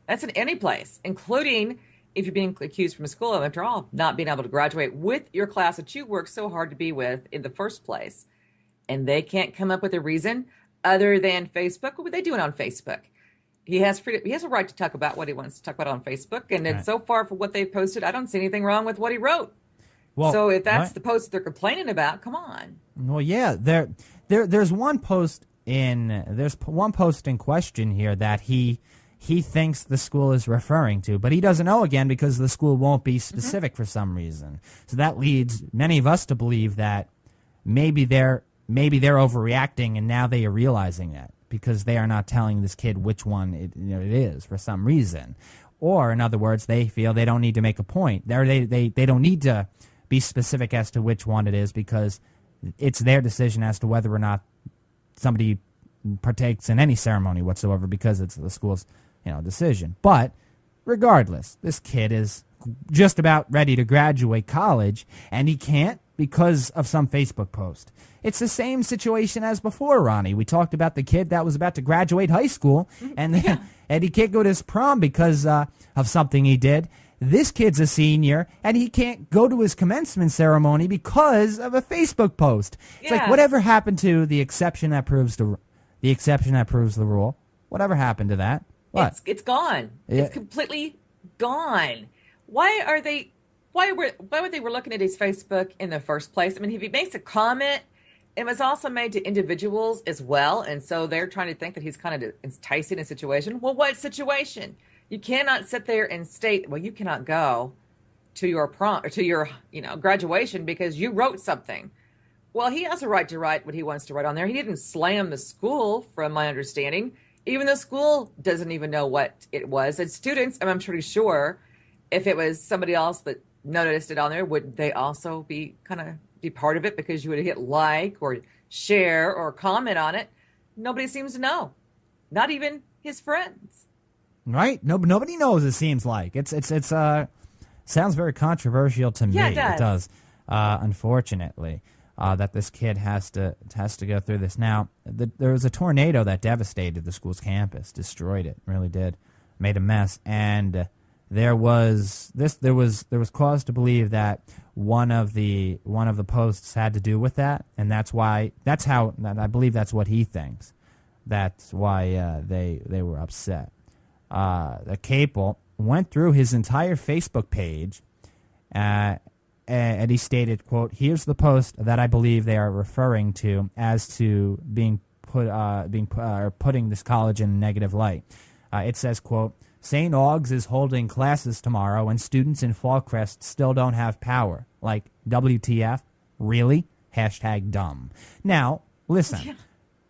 That's in any place, including if you're being accused from a school, after all, not being able to graduate with your class that you worked so hard to be with in the first place. And they can't come up with a reason other than Facebook. What are they doing on Facebook? He has a right to talk about what he wants to talk about on Facebook. And right. So far for what they posted, I don't see anything wrong with what he wrote. Well, so if that's the post that they're complaining about, come on. Well, yeah, there's one post in question here that he thinks the school is referring to, but he doesn't know again because the school won't be specific for some reason. So that leads many of us to believe that maybe they're overreacting, and now they are realizing that because they are not telling this kid which one it is for some reason. Or, in other words, they feel they don't need to make a point. They don't need to be specific as to which one it is because it's their decision as to whether or not somebody partakes in any ceremony whatsoever because it's the school's decision. But regardless, this kid is just about ready to graduate college, and he can't because of some Facebook post. It's the same situation as before, Ronnie. We talked about the kid that was about to graduate high school, and he can't go to his prom because of something he did. This kid's a senior, and he can't go to his commencement ceremony because of a Facebook post. It's like, whatever happened to the exception that proves the rule? Whatever happened to that? What? It's gone. Yeah. It's completely gone. Why would they were looking at his Facebook in the first place? I mean, if he makes a comment, it was also made to individuals as well, and so they're trying to think that he's kind of enticing a situation. Well, what situation? You cannot sit there and state, well, you cannot go to your prom or to your graduation because you wrote something. Well, he has a right to write what he wants to write on there. He didn't slam the school, from my understanding. Even the school doesn't even know what it was. And students, I'm pretty sure, if it was somebody else that noticed it on there, would they also be part of it because you would hit like or share or comment on it? Nobody seems to know. Not even his friends. Right? Nobody knows, it seems like. It's Sounds very controversial to me. Yeah, it does. Unfortunately, that this kid has to go through this. Now, there was a tornado that devastated the school's campus, destroyed it, really did, made a mess, and there was cause to believe that one of the posts had to do with that, and I believe that's what he thinks. That's why they were upset. The Capel went through his entire Facebook page, and he stated, quote, "Here's the post that I believe they are referring to as to putting this college in a negative light." It says, quote, "St. Aug's is holding classes tomorrow and students in Fallcrest still don't have power. Like, WTF? Really? Hashtag dumb." Now, listen, Yeah.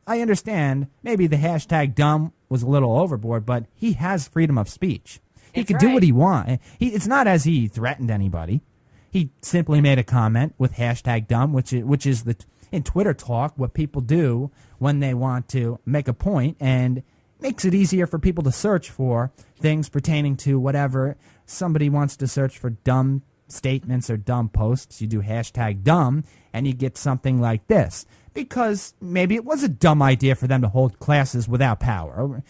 I understand maybe the hashtag dumb was a little overboard, but he has freedom of speech. He That's could do right. what he wants. It's not as he threatened anybody. He simply made a comment with hashtag dumb, which is in Twitter talk what people do when they want to make a point, and makes it easier for people to search for things pertaining to whatever somebody wants to search for. Dumb statements or dumb posts. You do hashtag dumb, and you get something like this. Because maybe it was a dumb idea for them to hold classes without power.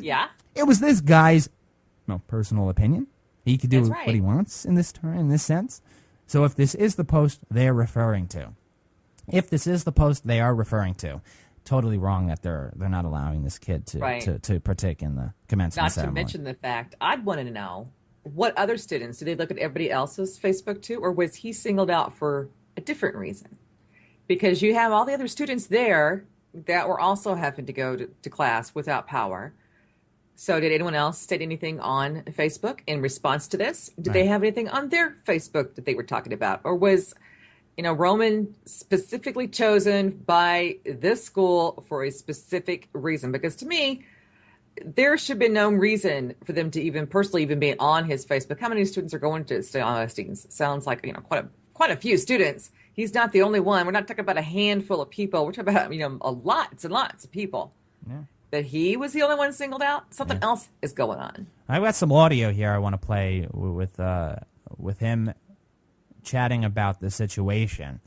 Yeah. It was this guy's personal opinion. He could do That's what right. he wants in this sense. So if this is the post they're referring to, totally wrong that they're not allowing this kid to partake in the commencement Not ceremony. to mention the fact, I'd want to know what other students, did they look at everybody else's Facebook too, or was he singled out for a different reason? Because you have all the other students there that were also having to go to class without power. So did anyone else state anything on Facebook in response to this? Did they have anything on their Facebook that they were talking about? Or was, Roman specifically chosen by this school for a specific reason? Because to me, there should be no reason for them to even personally even be on his Facebook. How many students are going to stay on students? Sounds like, quite a few students. He's not the only one. We're not talking about a handful of people. We're talking about lots and lots of people. Yeah. That he was the only one singled out. Something else is going on. I've got some audio here I want to play with him chatting about the situation.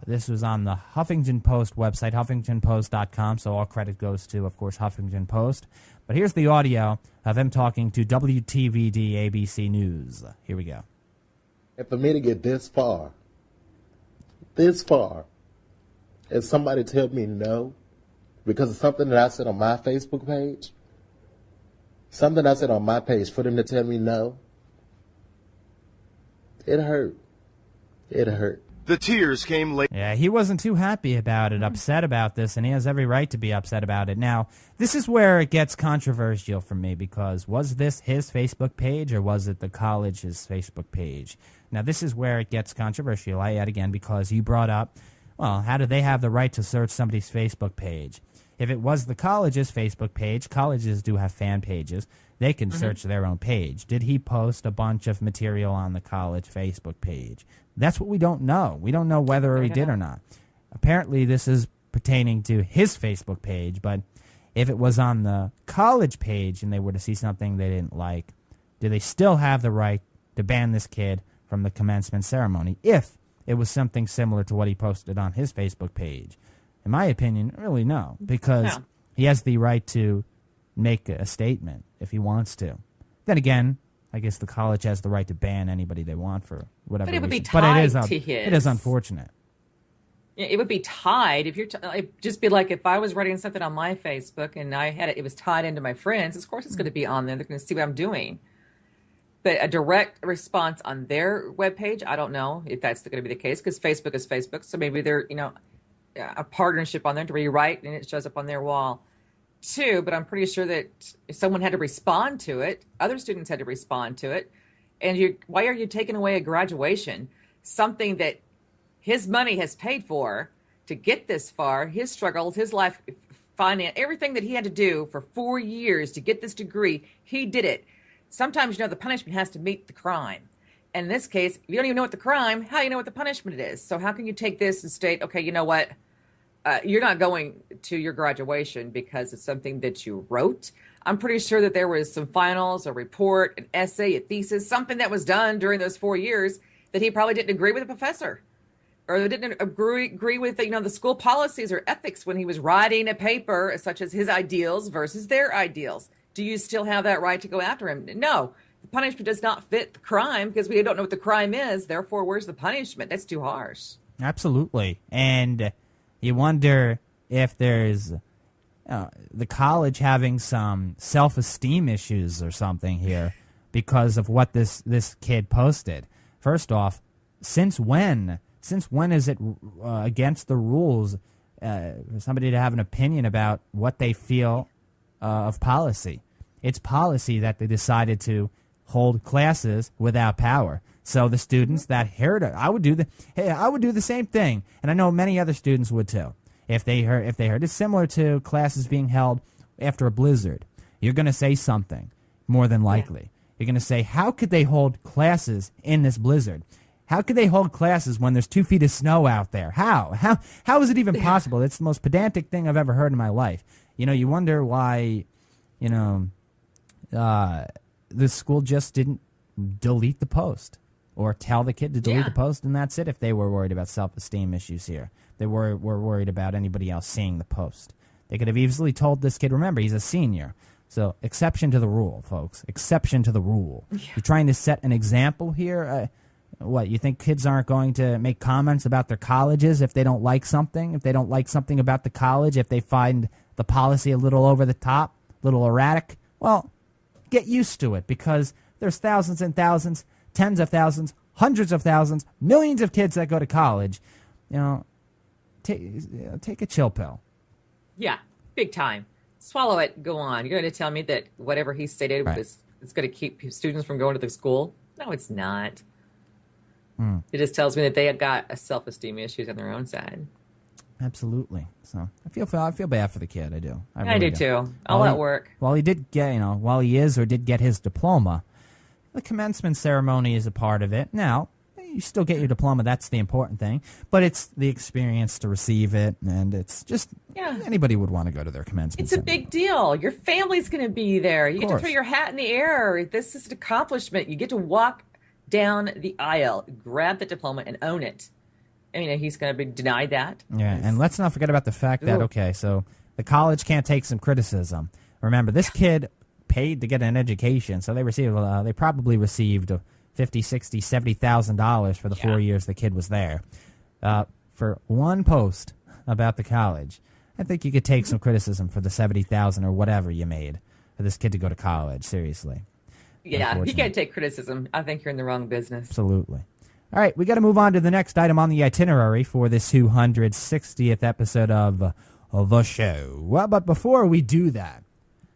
This was on the Huffington Post website, huffingtonpost.com, so all credit goes to, of course, Huffington Post. But here's the audio of him talking to WTVD ABC News. Here we go. And for me to get this far, and somebody tell me no, because of something that I said on my Facebook page, for them to tell me no, it hurt. It hurt. The tears came late. Yeah, he wasn't too happy about it, upset about this, and he has every right to be upset about it. Now, this is where it gets controversial for me, because was this his Facebook page or was it the college's Facebook page? Now, this is where it gets controversial, yet again, because you brought up, well, how do they have the right to search somebody's Facebook page? If it was the college's Facebook page, colleges do have fan pages. They can search their own page. Did he post a bunch of material on the college Facebook page? That's what we don't know. We don't know whether he did or not. Apparently, this is pertaining to his Facebook page, but if it was on the college page and they were to see something they didn't like, do they still have the right to ban this kid from the commencement ceremony if it was something similar to what he posted on his Facebook page? In my opinion, really no, because he has the right to make a statement if he wants to. Then again, I guess the college has the right to ban anybody they want for whatever But it would be reason. But tied it is to his. It is unfortunate. It would be tied if it'd just be like if I was writing something on my Facebook and I had it was tied into my friends. Of course, it's going to be on there. They're going to see what I'm doing. But a direct response on their webpage, I don't know if that's going to be the case because Facebook is Facebook. So maybe they're a partnership on there to rewrite and it shows up on their wall too. But I'm pretty sure that if someone had to respond to it, other students had to respond to it. And why are you taking away a graduation? Something that his money has paid for to get this far, his struggles, his life, finance, everything that he had to do for 4 years to get this degree, he did it. Sometimes, the punishment has to meet the crime. And in this case, if you don't even know what the crime, how do you know what the punishment is? So how can you take this and state, okay, you know what? You're not going to your graduation because it's something that you wrote. I'm pretty sure that there was some finals, a report, an essay, a thesis, something that was done during those 4 years that he probably didn't agree with the professor or didn't agree with the school policies or ethics when he was writing a paper such as his ideals versus their ideals. Do you still have that right to go after him? No. The punishment does not fit the crime because we don't know what the crime is. Therefore, where's the punishment? That's too harsh. Absolutely. And you wonder if there's the college having some self-esteem issues or something here because of what this kid posted. First off, since when is it against the rules for somebody to have an opinion about what they feel of policy? It's policy that they decided to hold classes without power. So the students that heard it, I would do the same thing, and I know many other students would too. If they heard it's similar to classes being held after a blizzard. You're going to say something more than likely. Yeah. You're going to say, how could they hold classes in this blizzard? How could they hold classes when there's 2 feet of snow out there? How is it even possible? It's the most pedantic thing I've ever heard in my life. You wonder why, the school just didn't delete the post or tell the kid to delete the post, and that's it if they were worried about self-esteem issues here. They were worried about anybody else seeing the post. They could have easily told this kid, remember, he's a senior. So exception to the rule, folks. Exception to the rule. Yeah. You're trying to set an example here? What, you think kids aren't going to make comments about their colleges if they don't like something? If they don't like something about the college? If they find the policy a little over the top, a little erratic? Well, get used to it because there's thousands and thousands, tens of thousands, hundreds of thousands, millions of kids that go to college. Take a chill pill. Yeah, big time. Swallow it. Go on. You're going to tell me that whatever he stated is going to keep students from going to the school? No, it's not. It just tells me that they had got self-esteem issues on their own side. Absolutely. So I feel bad for the kid. I do. I really do too. All at work. While he did get, while he is or did get his diploma, the commencement ceremony is a part of it. Now, you still get your diploma. That's the important thing. But it's the experience to receive it, and it's just anybody would want to go to their commencement It's ceremony. A big deal. Your family's going to be there. You get to throw your hat in the air. This is an accomplishment. You get to walk down the aisle, grab the diploma, and own it. I mean, he's going to be denied that. Yeah, and let's not forget about the fact that, so the college can't take some criticism. Remember, this kid paid to get an education, so they probably received $50,000, $60,000, $70,000 for the 4 years the kid was there. For one post about the college, I think you could take some criticism for the $70,000 or whatever you made for this kid to go to college, seriously. Yeah, you can't take criticism. I think you're in the wrong business. Absolutely. All right, we got to move on to the next item on the itinerary for this 260th episode of the show. Well, but before we do that,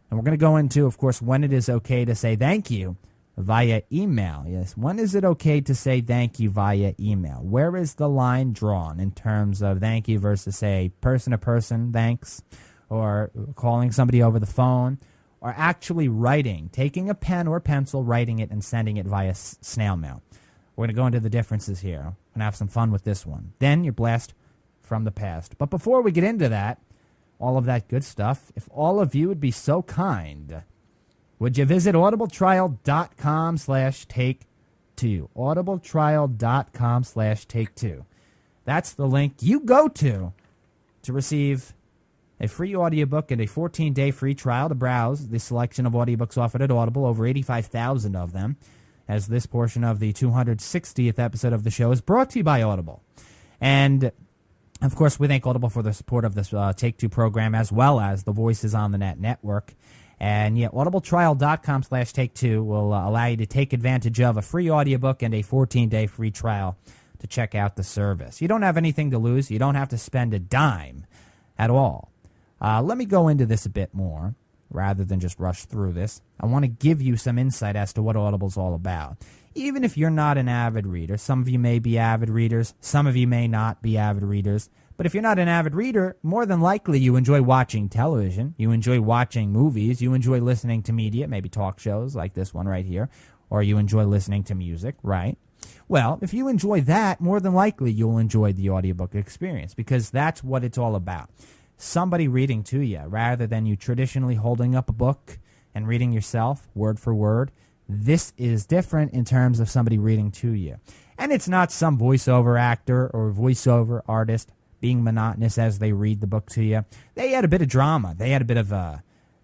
and we're going to go into, of course, when it is okay to say thank you via email. Yes, when is it okay to say thank you via email? Where is the line drawn in terms of thank you versus, say, person-to-person thanks, or calling somebody over the phone, or actually writing, taking a pen or pencil, writing it, and sending it via snail mail? We're going to go into the differences here. We're going to have some fun with this one. Then your blast from the past. But before we get into that, all of that good stuff, if all of you would be so kind, would you visit audibletrial.com/take2? audibletrial.com/take2. That's the link you go to receive a free audiobook and a 14-day free trial to browse the selection of audiobooks offered at Audible, over 85,000 of them, as this portion of the 260th episode of the show is brought to you by Audible. And, of course, we thank Audible for the support of this Take Two program, as well as the Voices on the Net network. And, audibletrial.com/take2 will allow you to take advantage of a free audiobook and a 14-day free trial to check out the service. You don't have anything to lose. You don't have to spend a dime at all. Let me go into this a bit more. Rather than just rush through this, I want to give you some insight as to what Audible's all about. Even if you're not an avid reader, some of you may be avid readers, some of you may not be avid readers, but if you're not an avid reader, more than likely you enjoy watching television, you enjoy watching movies, you enjoy listening to media, maybe talk shows like this one right here, or you enjoy listening to music, right? Well, if you enjoy that, more than likely you'll enjoy the audiobook experience, because that's what it's all about. Somebody reading to you rather than you traditionally holding up a book and reading yourself word for word, this is different in terms of somebody reading to you. And it's not some voiceover actor or voiceover artist being monotonous as they read the book to you. They had a bit of drama. They had a bit of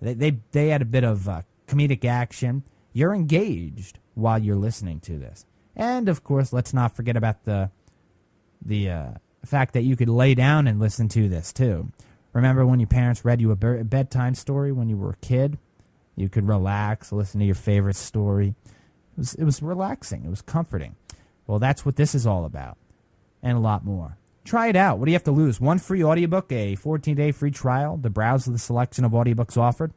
they had a bit of comedic action. You're engaged while you're listening to this. And of course, let's not forget about the fact that you could lay down and listen to this too. Remember when your parents read you a bedtime story when you were a kid? You could relax, listen to your favorite story. It was relaxing. It was comforting. Well, that's what this is all about, and a lot more. Try it out. What do you have to lose? One free audiobook, a 14-day free trial to browse the selection of audiobooks offered.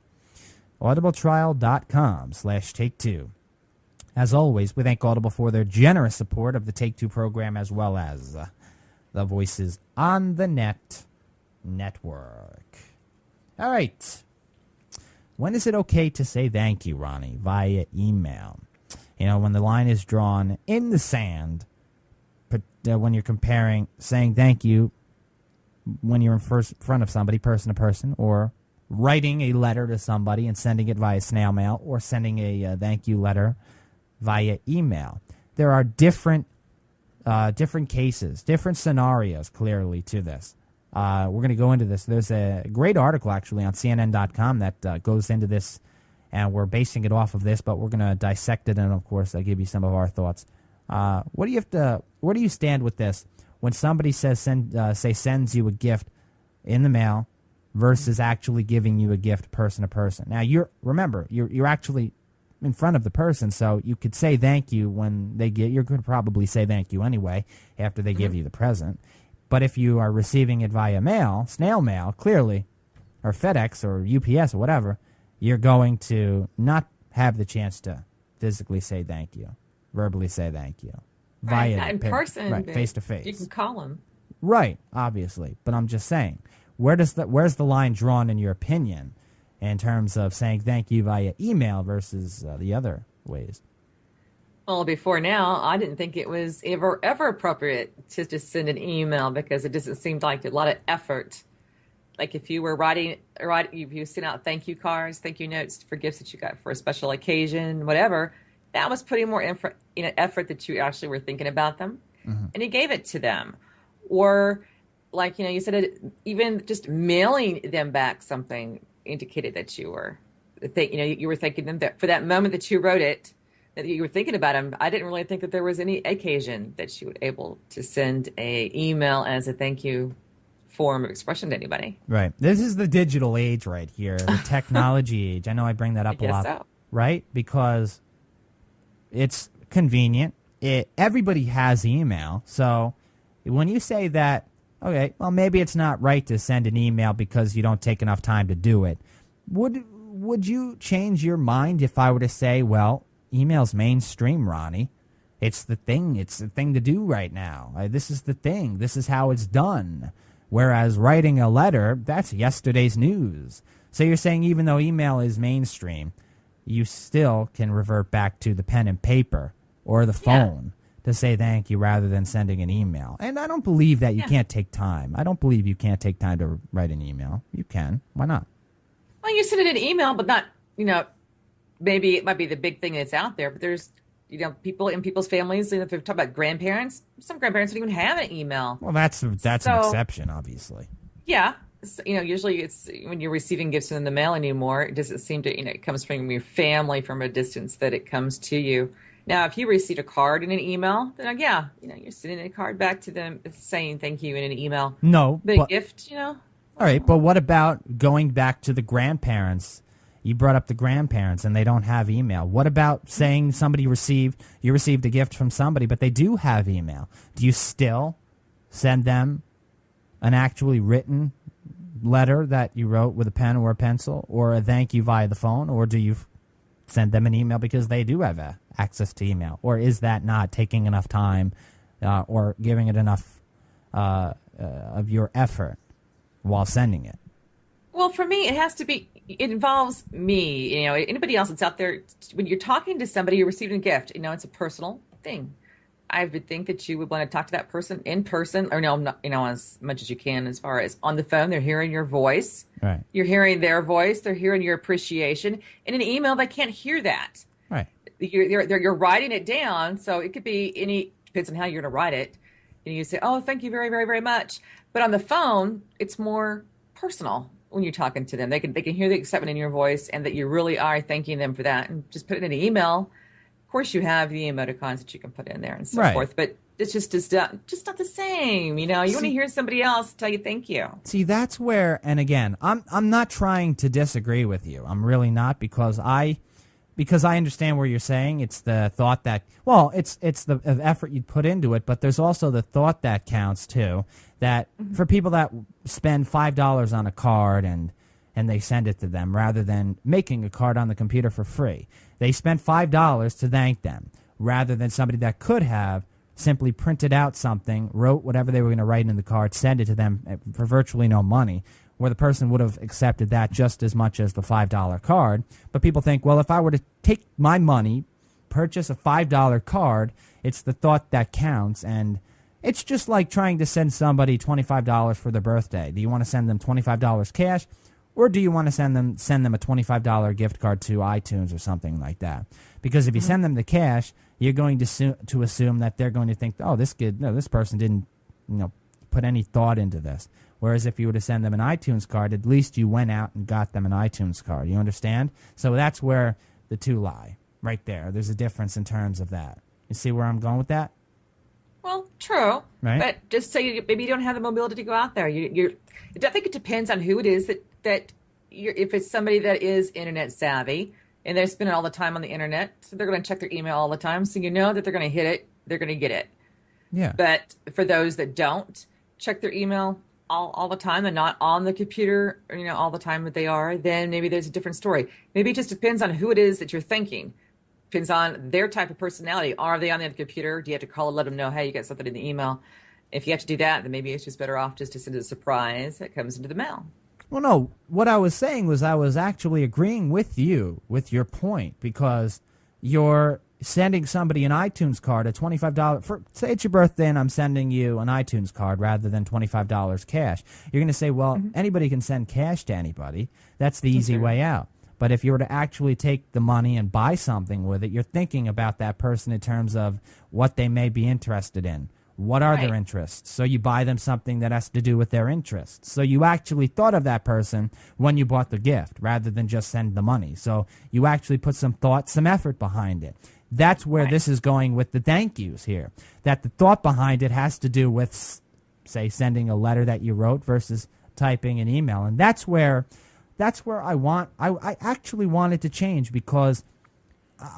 audibletrial.com/take2. As always, we thank Audible for their generous support of the Take Two program as well as the Voices on the Net network. All right. When is it okay to say thank you, Ronnie, via email? You know, when the line is drawn in the sand, but when you're comparing saying thank you when you're in front of somebody, person to person, or writing a letter to somebody and sending it via snail mail, or sending a thank you letter via email. There are different cases, different scenarios, clearly, to this. We're going to go into this. There's a great article, actually, on CNN.com that goes into this, and we're basing it off of this, but we're going to dissect it, and, of course, I'll give you some of our thoughts. Where do you stand with this? When somebody sends you a gift in the mail versus actually giving you a gift person to person. Now, you're actually in front of the person, so you could say thank you when they get. You're going to probably say thank you anyway after they give you the present. But if you are receiving it via mail, snail mail, clearly, or FedEx or UPS or whatever, you're going to not have the chance to physically say thank you, verbally say thank you. Right, not in person, right, face to face. You can call them. Right, obviously. But I'm just saying, where's the line drawn in your opinion in terms of saying thank you via email versus the other ways? Well, before now, I didn't think it was ever appropriate to just send an email because it doesn't seem like a lot of effort. Like if you were if you sent out thank you cards, thank you notes for gifts that you got for a special occasion, whatever, that was putting more effort that you actually were thinking about them, and you gave it to them. Or like, you said it, even just mailing them back something indicated that you were thanking them for that moment that you wrote it, that you were thinking about them. I didn't really think that there was any occasion that you would able to send a email as a thank you form of expression to anybody. Right. This is the digital age right here, the technology age. I know I bring that up a lot, so. Right? Because it's convenient. Everybody has email. So when you say that, okay, well, maybe it's not right to send an email because you don't take enough time to do it. Would you change your mind if I were to say, well, email's mainstream, Ronnie? It's the thing. It's the thing to do right now. This is the thing. This is how it's done. Whereas writing a letter, that's yesterday's news. So you're saying even though email is mainstream, you still can revert back to the pen and paper or the phone to say thank you rather than sending an email. And I don't believe that you can't take time. I don't believe you can't take time to write an email. You can. Why not? Well, you send it an email, but not, maybe it might be the big thing that's out there, but there's, people in people's families, if we talk about grandparents, some grandparents don't even have an email. Well, that's an exception, obviously. Yeah. So, usually it's when you're receiving gifts in the mail anymore, it doesn't seem to, it comes from your family from a distance that it comes to you. Now, if you receive a card in an email, then you're sending a card back to them saying thank you in an email. No. But a gift, All right, but what about going back to the grandparents? You brought up the grandparents and they don't have email. What about saying you received a gift from somebody, but they do have email? Do you still send them an actually written letter that you wrote with a pen or a pencil, or a thank you via the phone, or do you send them an email because they do have access to email? Or is that not taking enough time or giving it enough of your effort while sending it? Well, for me, it involves me. Anybody else that's out there, when you're talking to somebody, you're receiving a gift, it's a personal thing. I would think that you would want to talk to that person in person, or no, not, as much as you can as far as on the phone. They're hearing your voice. Right. You're hearing their voice. They're hearing your appreciation. In an email, they can't hear that. Right. You're writing it down, so it could be depends on how you're going to write it. And you say, oh, thank you very, very, very much. But on the phone, it's more personal when you're talking to them. They can hear the excitement in your voice and that you really are thanking them for that. And just put it in an email. Of course, you have the emoticons that you can put in there and so forth. But it's just not the same. You want to hear somebody else tell you thank you. See, that's where, and again, I'm not trying to disagree with you. I'm really not, because I understand where you're saying. It's the thought that, well, it's the effort you put into it, but there's also the thought that counts too. That for people that spend $5 on a card and they send it to them rather than making a card on the computer for free, they spent $5 to thank them rather than somebody that could have simply printed out something, wrote whatever they were going to write in the card, send it to them for virtually no money, where the person would have accepted that just as much as the $5 card. But people think, well, if I were to take my money, purchase a $5 card, it's the thought that counts. And it's just like trying to send somebody $25 for their birthday. Do you want to send them $25 cash, or do you want to send them a $25 gift card to iTunes or something like that? Because if you send them the cash, you're going to assume that they're going to think, oh, this person didn't put any thought into this. Whereas if you were to send them an iTunes card, at least you went out and got them an iTunes card. You understand? So that's where the two lie, right there. There's a difference in terms of that. You see where I'm going with that? Well, true. Right. But just say maybe you don't have the mobility to go out there. I think it depends on who it is that if it's somebody that is internet savvy and they're spending all the time on the internet, so they're going to check their email all the time. So you know that they're going to hit it. They're going to get it. Yeah. But for those that don't check their email all the time and not on the computer, all the time that they are, then maybe there's a different story. Maybe it just depends on who it is that you're thinking. Depends on their type of personality. Are they on the computer? Do you have to call and let them know, hey, you got something in the email? If you have to do that, then maybe it's just better off just to send a surprise that comes into the mail. Well, no, what I was saying was I was actually agreeing with you, with your point, because you're sending somebody an iTunes card at $25 for, say it's your birthday and I'm sending you an iTunes card rather than $25 cash. You're going to say, well, anybody can send cash to anybody. That's the easy way out. But if you were to actually take the money and buy something with it, you're thinking about that person in terms of what they may be interested in. What are their interests? So you buy them something that has to do with their interests. So you actually thought of that person when you bought the gift rather than just send the money. So you actually put some thought, some effort behind it. That's where this is going with the thank yous here. That the thought behind it has to do with, say, sending a letter that you wrote versus typing an email. And that's where I actually want it to change, because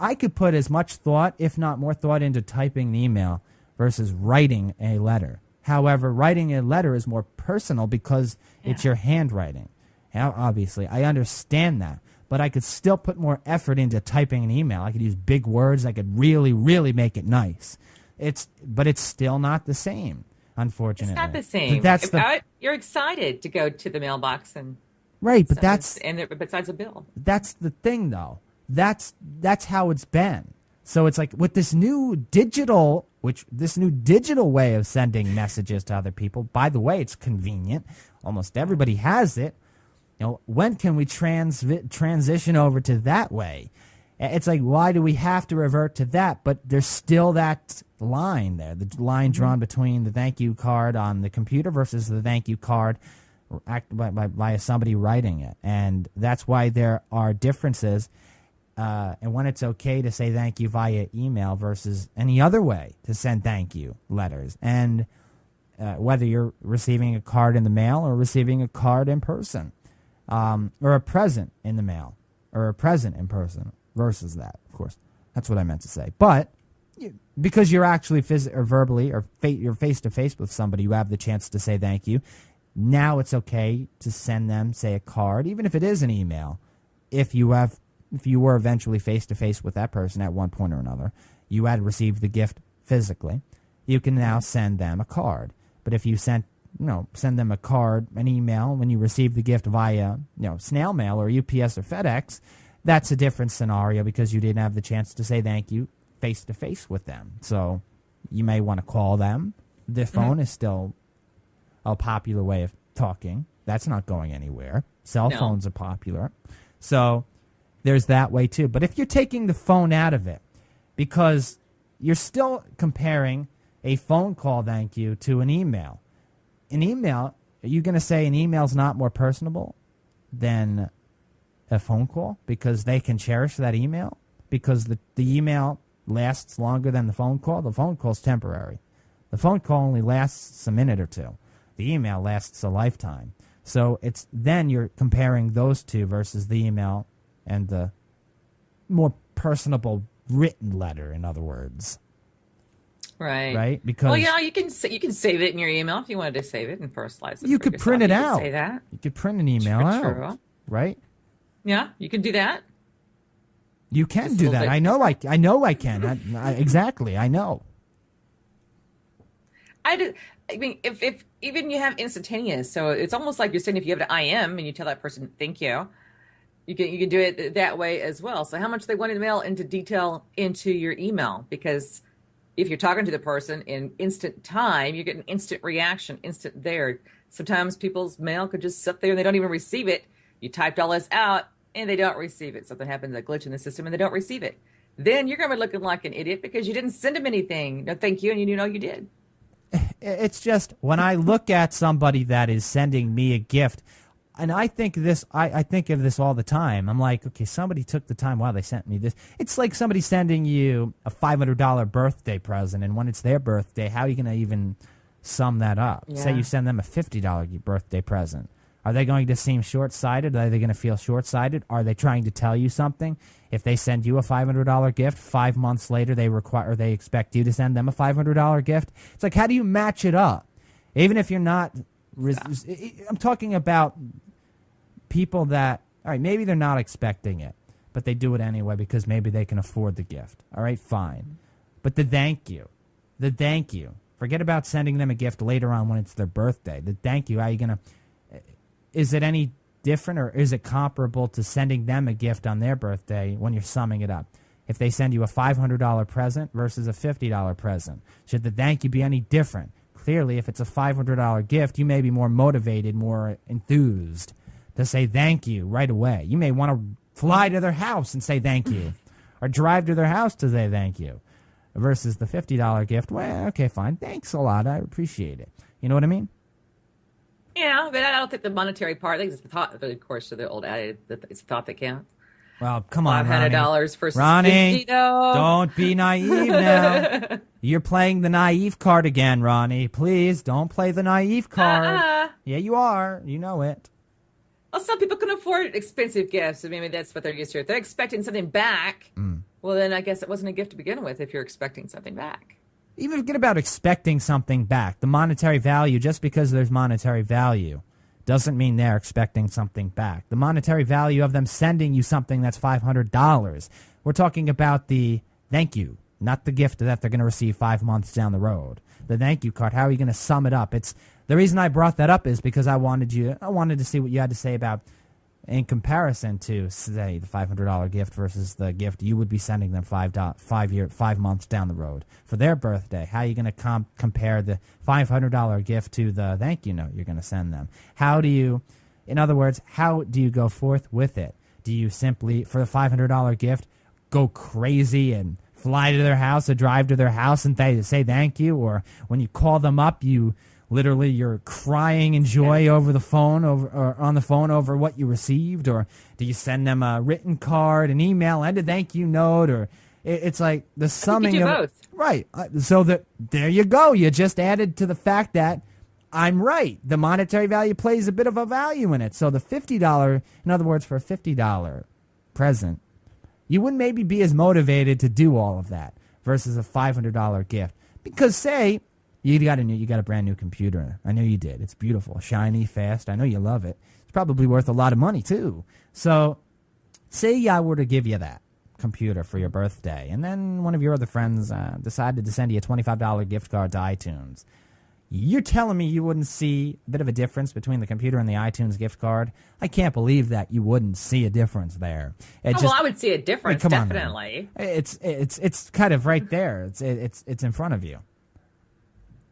I could put as much thought, if not more thought, into typing an email versus writing a letter. However, writing a letter is more personal because it's your handwriting. Now, obviously, I understand that. But I could still put more effort into typing an email. I could use big words. I could really, really make it nice. But it's still not the same, unfortunately. It's not the same. You're excited to go to the mailbox and but besides a bill. That's the thing, though. That's how it's been. So it's like with this new digital way of sending messages to other people. By the way, it's convenient. Almost everybody has it. When can we transition over to that way? It's like, why do we have to revert to that? But there's still that line there, the line drawn between the thank you card on the computer versus the thank you card by somebody writing it. And that's why there are differences. And when it's okay to say thank you via email versus any other way to send thank you letters. And whether you're receiving a card in the mail or receiving a card in person. Or a present in the mail, or a present in person versus that, of course. That's what I meant to say. But because you're actually verbally or you're face-to-face with somebody, you have the chance to say thank you. Now it's okay to send them, say, a card, even if it is an email. If you were eventually face-to-face with that person at one point or another, you had received the gift physically, you can now send them a card. But if you send them a card, an email, when you receive the gift via, snail mail or UPS or FedEx, that's a different scenario because you didn't have the chance to say thank you face-to-face with them. So You may want to call them. The phone is still a popular way of talking. That's not going anywhere. Cell phones are popular. So there's that way too. But if you're taking the phone out of it, because you're still comparing a phone call thank you to an email. An email, are you going to say an email's not more personable than a phone call because they can cherish that email? Because the email lasts longer than the phone call? The phone call's temporary. The phone call only lasts a minute or two. The email lasts a lifetime. So it's then you're comparing those two versus the email and the more personable written letter, in other words. Right. Because you can save it in your email if you wanted to save it and personalize it. You could print it out. Say that. You could print an email out. Right? Yeah, you can do that. You can do that. I know I can. Exactly. I know. I mean, if even you have instantaneous, so it's almost like you're saying if you have an IM and you tell that person thank you, you can do it that way as well. So how much they want to mail into detail into your email, because if you're talking to the person in instant time, you get an instant reaction, instant there. Sometimes people's mail could just sit there and they don't even receive it. You typed all this out and they don't receive it. Something happens, a glitch in the system, and they don't receive it. Then you're going to be looking like an idiot because you didn't send them anything. No, thank you, and you know you did. It's just when I look at somebody that is sending me a gift, and I think this, I think of this all the time. I'm like, okay, somebody took the time. Wow, they sent me this. It's like somebody sending you a $500 birthday present, and when it's their birthday, how are you going to even sum that up? Yeah. Say you send them a $50 birthday present. Are they going to seem short-sighted? Are they going to feel short-sighted? Are they trying to tell you something? If they send you a $500 gift, 5 months later they expect you to send them a $500 gift. It's like, how do you match it up? Even if you're not, I'm talking about people that, all right, maybe they're not expecting it, but they do it anyway because maybe they can afford the gift. All right, fine. But the thank you. Forget about sending them a gift later on when it's their birthday. The thank you, how are you going to, is it any different or is it comparable to sending them a gift on their birthday when you're summing it up? If they send you a $500 present versus a $50 present, should the thank you be any different? Clearly, if it's a $500 gift, you may be more motivated, more enthused to say thank you right away. You may want to fly to their house and say thank you or drive to their house to say thank you versus the $50 gift. Well, okay, fine. Thanks a lot. I appreciate it. You know what I mean? Yeah, but I don't think the monetary part. I think it's the thought. Of course, to the old adage that it's the thought that counts. Well, come on, $500 versus Ronnie. $50. Don't be naive now. You're playing the naive card again, Ronnie. Please don't play the naive card. Yeah, you are. You know it. Well, some people can afford expensive gifts. I mean, that's what they're used to. If they're expecting something back, well, then I guess it wasn't a gift to begin with. If you're expecting something back. Even forget about expecting something back. The monetary value, just because there's monetary value, doesn't mean they're expecting something back. The monetary value of them sending you something that's $500. We're talking about the thank you, not the gift that they're going to receive 5 months down the road. The thank you card, how are you going to sum it up? It's the reason I brought that up is because I wanted to see what you had to say about in comparison to, say, the $500 gift versus the gift you would be sending them 5 months down the road for their birthday. How are you going to compare the $500 gift to the thank you note you're going to send them? How do you go forth with it? Do you simply, for the $500 gift, go crazy and fly to their house or drive to their house and say thank you? Or when you call them up, you're crying in joy over the phone or on the phone over what you received? Or do you send them a written card, an email, and a thank you note? Or it's like the summing of both. Right. So there you go. You just added to the fact that I'm right. The monetary value plays a bit of a value in it. So the $50, in other words, for a $50 present, you wouldn't maybe be as motivated to do all of that versus a $500 gift. Because say you got a brand new computer. I know you did. It's beautiful, shiny, fast. I know you love it. It's probably worth a lot of money too. So say I were to give you that computer for your birthday, and then one of your other friends decided to send you a $25 gift card to iTunes. You're telling me you wouldn't see a bit of a difference between the computer and the iTunes gift card? I can't believe that you wouldn't see a difference there. I would see a difference, come definitely. on, it's kind of right there. It's in front of you.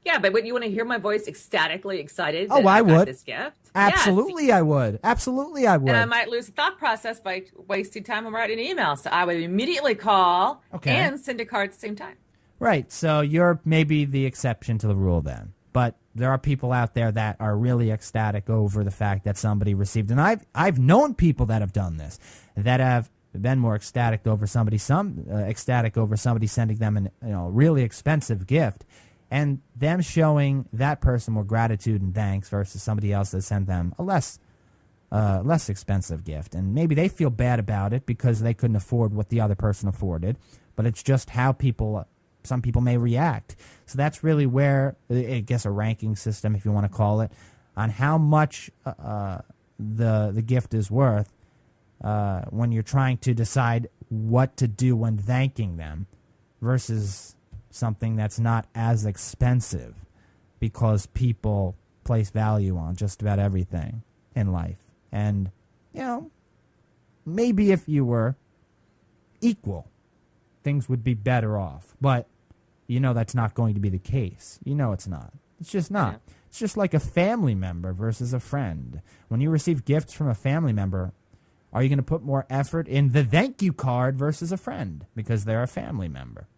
Yeah, but would you want to hear my voice ecstatically excited Oh, that I I got would. this gift? Absolutely, Yes. I would. Absolutely, I would. And I might lose the thought process by wasting time on writing an email. So I would immediately call Okay. and send a card at the same time. Right. So you're maybe the exception to the rule then. But there are people out there that are really ecstatic over the fact that somebody received. And I've known people that have done this, that have been more ecstatic over somebody sending them an really expensive gift, and them showing that person more gratitude and thanks versus somebody else that sent them a less expensive gift. And maybe they feel bad about it because they couldn't afford what the other person afforded, but it's just how some people may react. So that's really where, I guess, a ranking system, if you want to call it, on how much the gift is worth when you're trying to decide what to do when thanking them versus something that's not as expensive, because people place value on just about everything in life. And, maybe if you were equal, things would be better off. But that's not going to be the case. It's not. It's just not. Yeah. It's just like a family member versus a friend. When you receive gifts from a family member, are you going to put more effort in the thank you card versus a friend because they're a family member?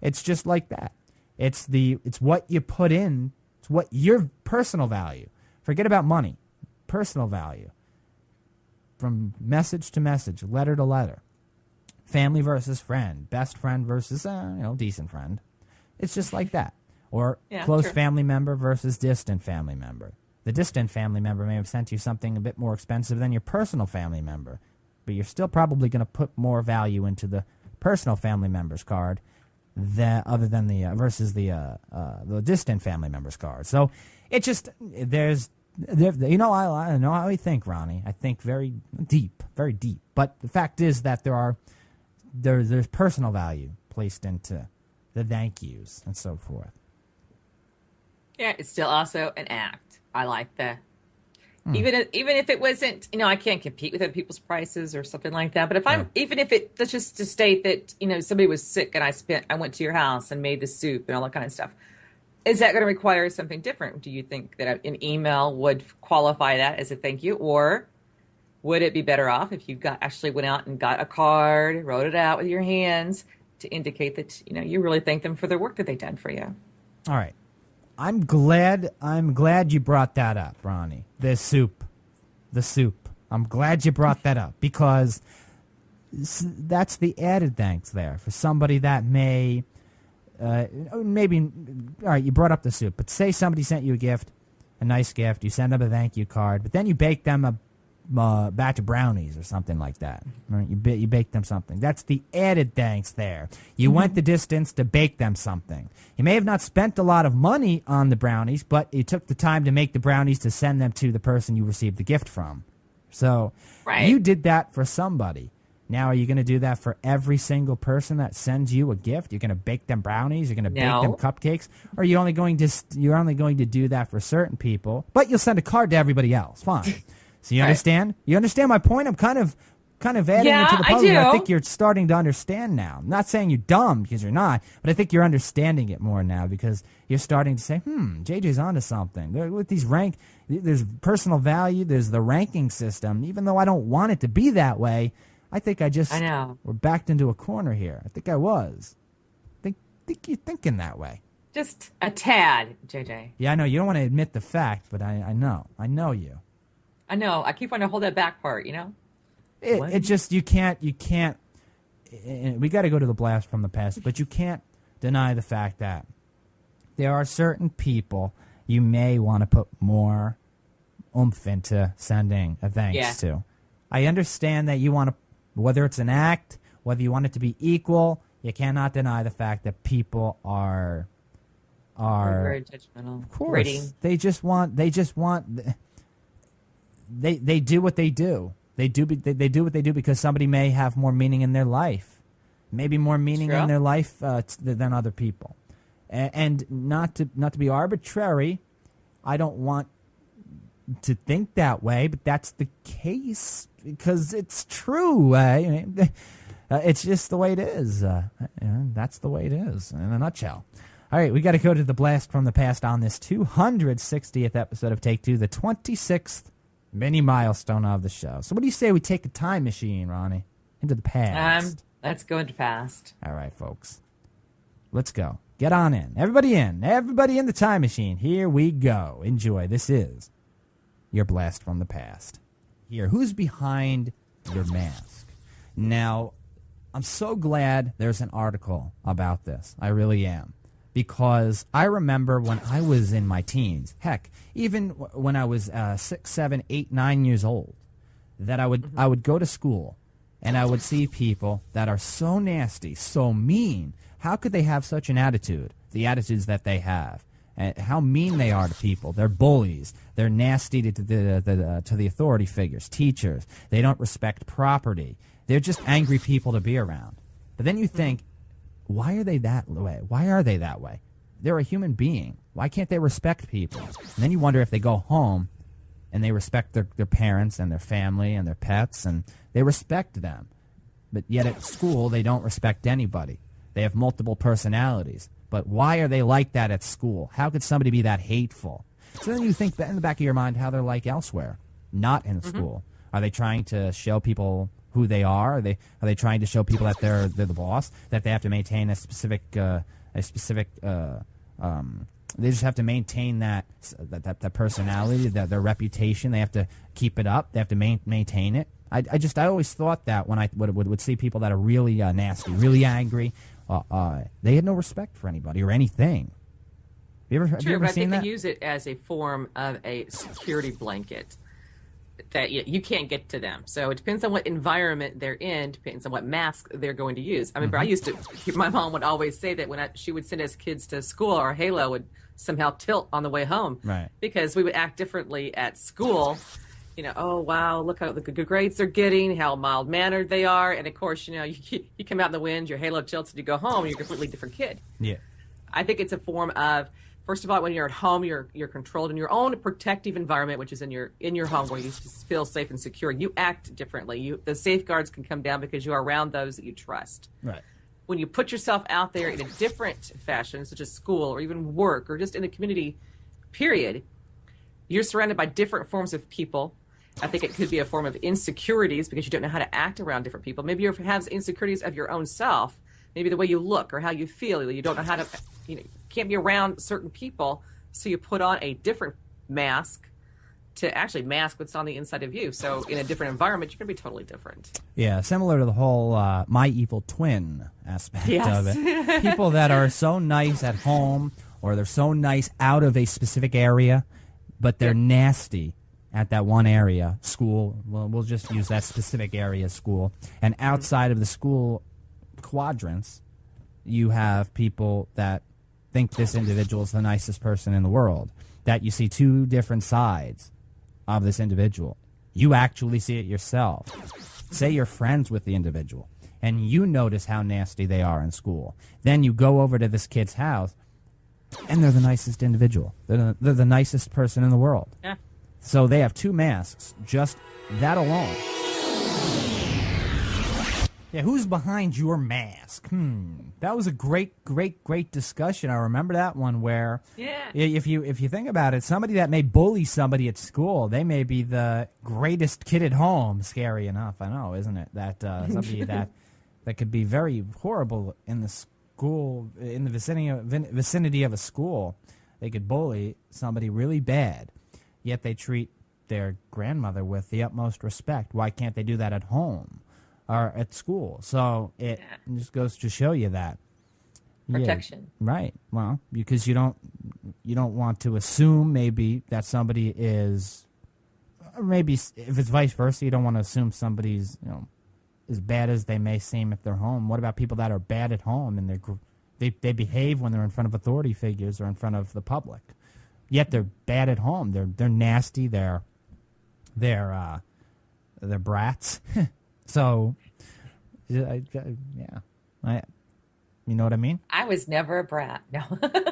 It's just like that. It's what you put in. It's what your personal value. Forget about money. Personal value. From message to message, letter to letter. Family versus friend. Best friend versus, decent friend. It's just like that. Or close family member versus distant family member. The distant family member may have sent you something a bit more expensive than your personal family member, but you're still probably going to put more value into the personal family member's card versus the distant family member's card. So it just I know how we think, Ronnie. I think very deep, very deep. But the fact is that there's personal value placed into the thank yous and so forth. Yeah, it's still also an act. I like that. Even if it wasn't, I can't compete with other people's prices or something like that. But let's just to state that, somebody was sick and I went to your house and made the soup and all that kind of stuff. Is that going to require something different? Do you think that an email would qualify that as a thank you? Or would it be better off if you actually went out and got a card, wrote it out with your hands to indicate that, you really thank them for the work that they've done for you? All right. I'm glad you brought that up, Ronnie. The soup. I'm glad you brought that up because that's the added thanks there for somebody that may maybe. All right, you brought up the soup, but say somebody sent you a nice gift. You send them a thank you card, but then you bake them a batch of brownies or something like that. Right? You bake them something. That's the added thanks there. You went the distance to bake them something. You may have not spent a lot of money on the brownies, but you took the time to make the brownies to send them to the person you received the gift from. So you did that for somebody. Now, are you going to do that for every single person that sends you a gift? You're going to bake them brownies. You're going to bake them cupcakes. Or are you only going to do that for certain people? But you'll send a card to everybody else. Fine. So you understand? You understand my point? I'm kind of adding into the puzzle. I think you're starting to understand now. I'm not saying you're dumb because you're not, but I think you're understanding it more now because you're starting to say, JJ's onto something. With these there's personal value. There's the ranking system. Even though I don't want it to be that way, I think we're backed into a corner here. I think I was. Think you're thinking that way. Just a tad, JJ. Yeah, I know. You don't want to admit the fact, but I know. I know you. I know. I keep wanting to hold that back part, It just, you can't, we got to go to the blast from the past, but you can't deny the fact that there are certain people you may want to put more oomph into sending a thanks to. I understand that you want to, whether it's an act, whether you want it to be equal, you cannot deny the fact that people are very judgmental. Of course. They do what they do. They do what they do because somebody may have more meaning in their life, maybe more meaning in their life than other people. And not to be arbitrary, I don't want to think that way, but that's the case because it's true. It's just the way it is. That's the way it is in a nutshell. All All right, we got to go to the blast from the past on this 260th episode of Take Two, the 26th mini milestone of the show. So what do you say we take a time machine, Ronnie, into the past? Let's go into past. All right, folks. Let's go. Get on in. Everybody in. Everybody in the time machine. Here we go. Enjoy. This is your blast from the past. Here, who's behind your mask? Now, I'm so glad there's an article about this. I really am. Because I remember when I was in my teens, heck, even when I was 6, 7, 8, 9 years old, that I would go to school and I would see people that are so nasty, so mean. How could they have such an attitude? The attitudes that they have, and how mean they are to people. They're bullies. They're nasty to the authority figures, teachers. They don't respect property. They're just angry people to be around. But then you think, why are they that way? Why are they that way? They're a human being. Why can't they respect people? And then you wonder if they go home and they respect their parents and their family and their pets, and they respect them. But yet at school, they don't respect anybody. They have multiple personalities. But why are they like that at school? How could somebody be that hateful? So then you think in the back of your mind how they're like elsewhere, not in school. Are they trying to show people who they are? Are they trying to show people that they're the boss, that they have to maintain a specific they just have to maintain that personality, their reputation. They have to keep it up. They have to maintain it. I always thought that when I would see people that are really nasty, really angry, they had no respect for anybody or anything. Have you ever seen that? They use it as a form of a security blanket that you can't get to them. So it depends on what environment they're in, depends on what mask they're going to use. I remember I used to, my mom would always say that when she would send us kids to school, our halo would somehow tilt on the way home. Right. Because we would act differently at school. You know, oh, wow, look how the good grades they're getting, how mild-mannered they are. And, of course, you come out in the wind, your halo tilts, and you go home, and you're a completely different kid. Yeah. I think it's a form of, first of all, when you're at home, you're controlled in your own protective environment, which is in your home where you feel safe and secure. You act differently. The safeguards can come down because you are around those that you trust. Right. When you put yourself out there in a different fashion, such as school or even work or just in the community, period, you're surrounded by different forms of people. I think it could be a form of insecurities because you don't know how to act around different people. Maybe you have insecurities of your own self. Maybe the way you look or how you feel. You don't know how to, can't be around certain people. So you put on a different mask to actually mask what's on the inside of you. So in a different environment, you're going to be totally different. Yeah, similar to the whole my evil twin aspect Yes. of it. People that are so nice at home or they're so nice out of a specific area, but they're nasty at that one area, school. Well, we'll just use that specific area, school. And outside of the school quadrants, you have people that think this individual is the nicest person in the world, that you see two different sides of this individual. You actually see it yourself. Say you're friends with the individual, and you notice how nasty they are in school. Then you go over to this kid's house, and they're the nicest individual. They're the nicest person in the world. Yeah. So they have two masks, just that alone. Yeah, who's behind your mask? That was a great discussion. I remember that one where, if you think about it, somebody that may bully somebody at school, they may be the greatest kid at home. Scary enough, I know, isn't it? That somebody that could be very horrible in the school, in the vicinity of a school, they could bully somebody really bad. Yet they treat their grandmother with the utmost respect. Why can't they do that at home or at school? So it just goes to show you that Protection. Yeah, right. Well, because you don't want to assume maybe that somebody is, or maybe if it's vice versa, you don't want to assume somebody's as bad as they may seem if they're home. What about people that are bad at home and they behave when they're in front of authority figures or in front of the public? Yet they're bad at home. They're nasty. They're brats. So, you know what I mean? I was never a brat. No.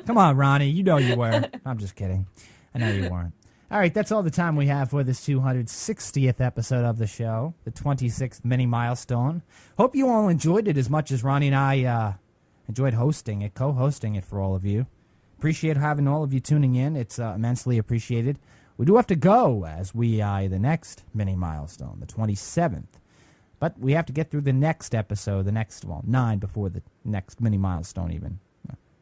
Come on, Ronnie. You know you were. I'm just kidding. I know you weren't. All right, that's all the time we have for this 260th episode of the show, the 26th mini milestone. Hope you all enjoyed it as much as Ronnie and I enjoyed hosting it, co-hosting it for all of you. appreciate having all of you tuning in. It's immensely appreciated. We do have to go as we eye the next mini milestone, the 27th. But we have to get through the next episode, 9 before the next mini milestone even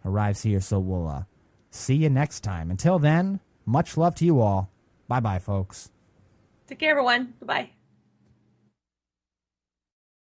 arrives here. So we'll see you next time. Until then, much love to you all. Bye-bye, folks. Take care, everyone. Bye-bye.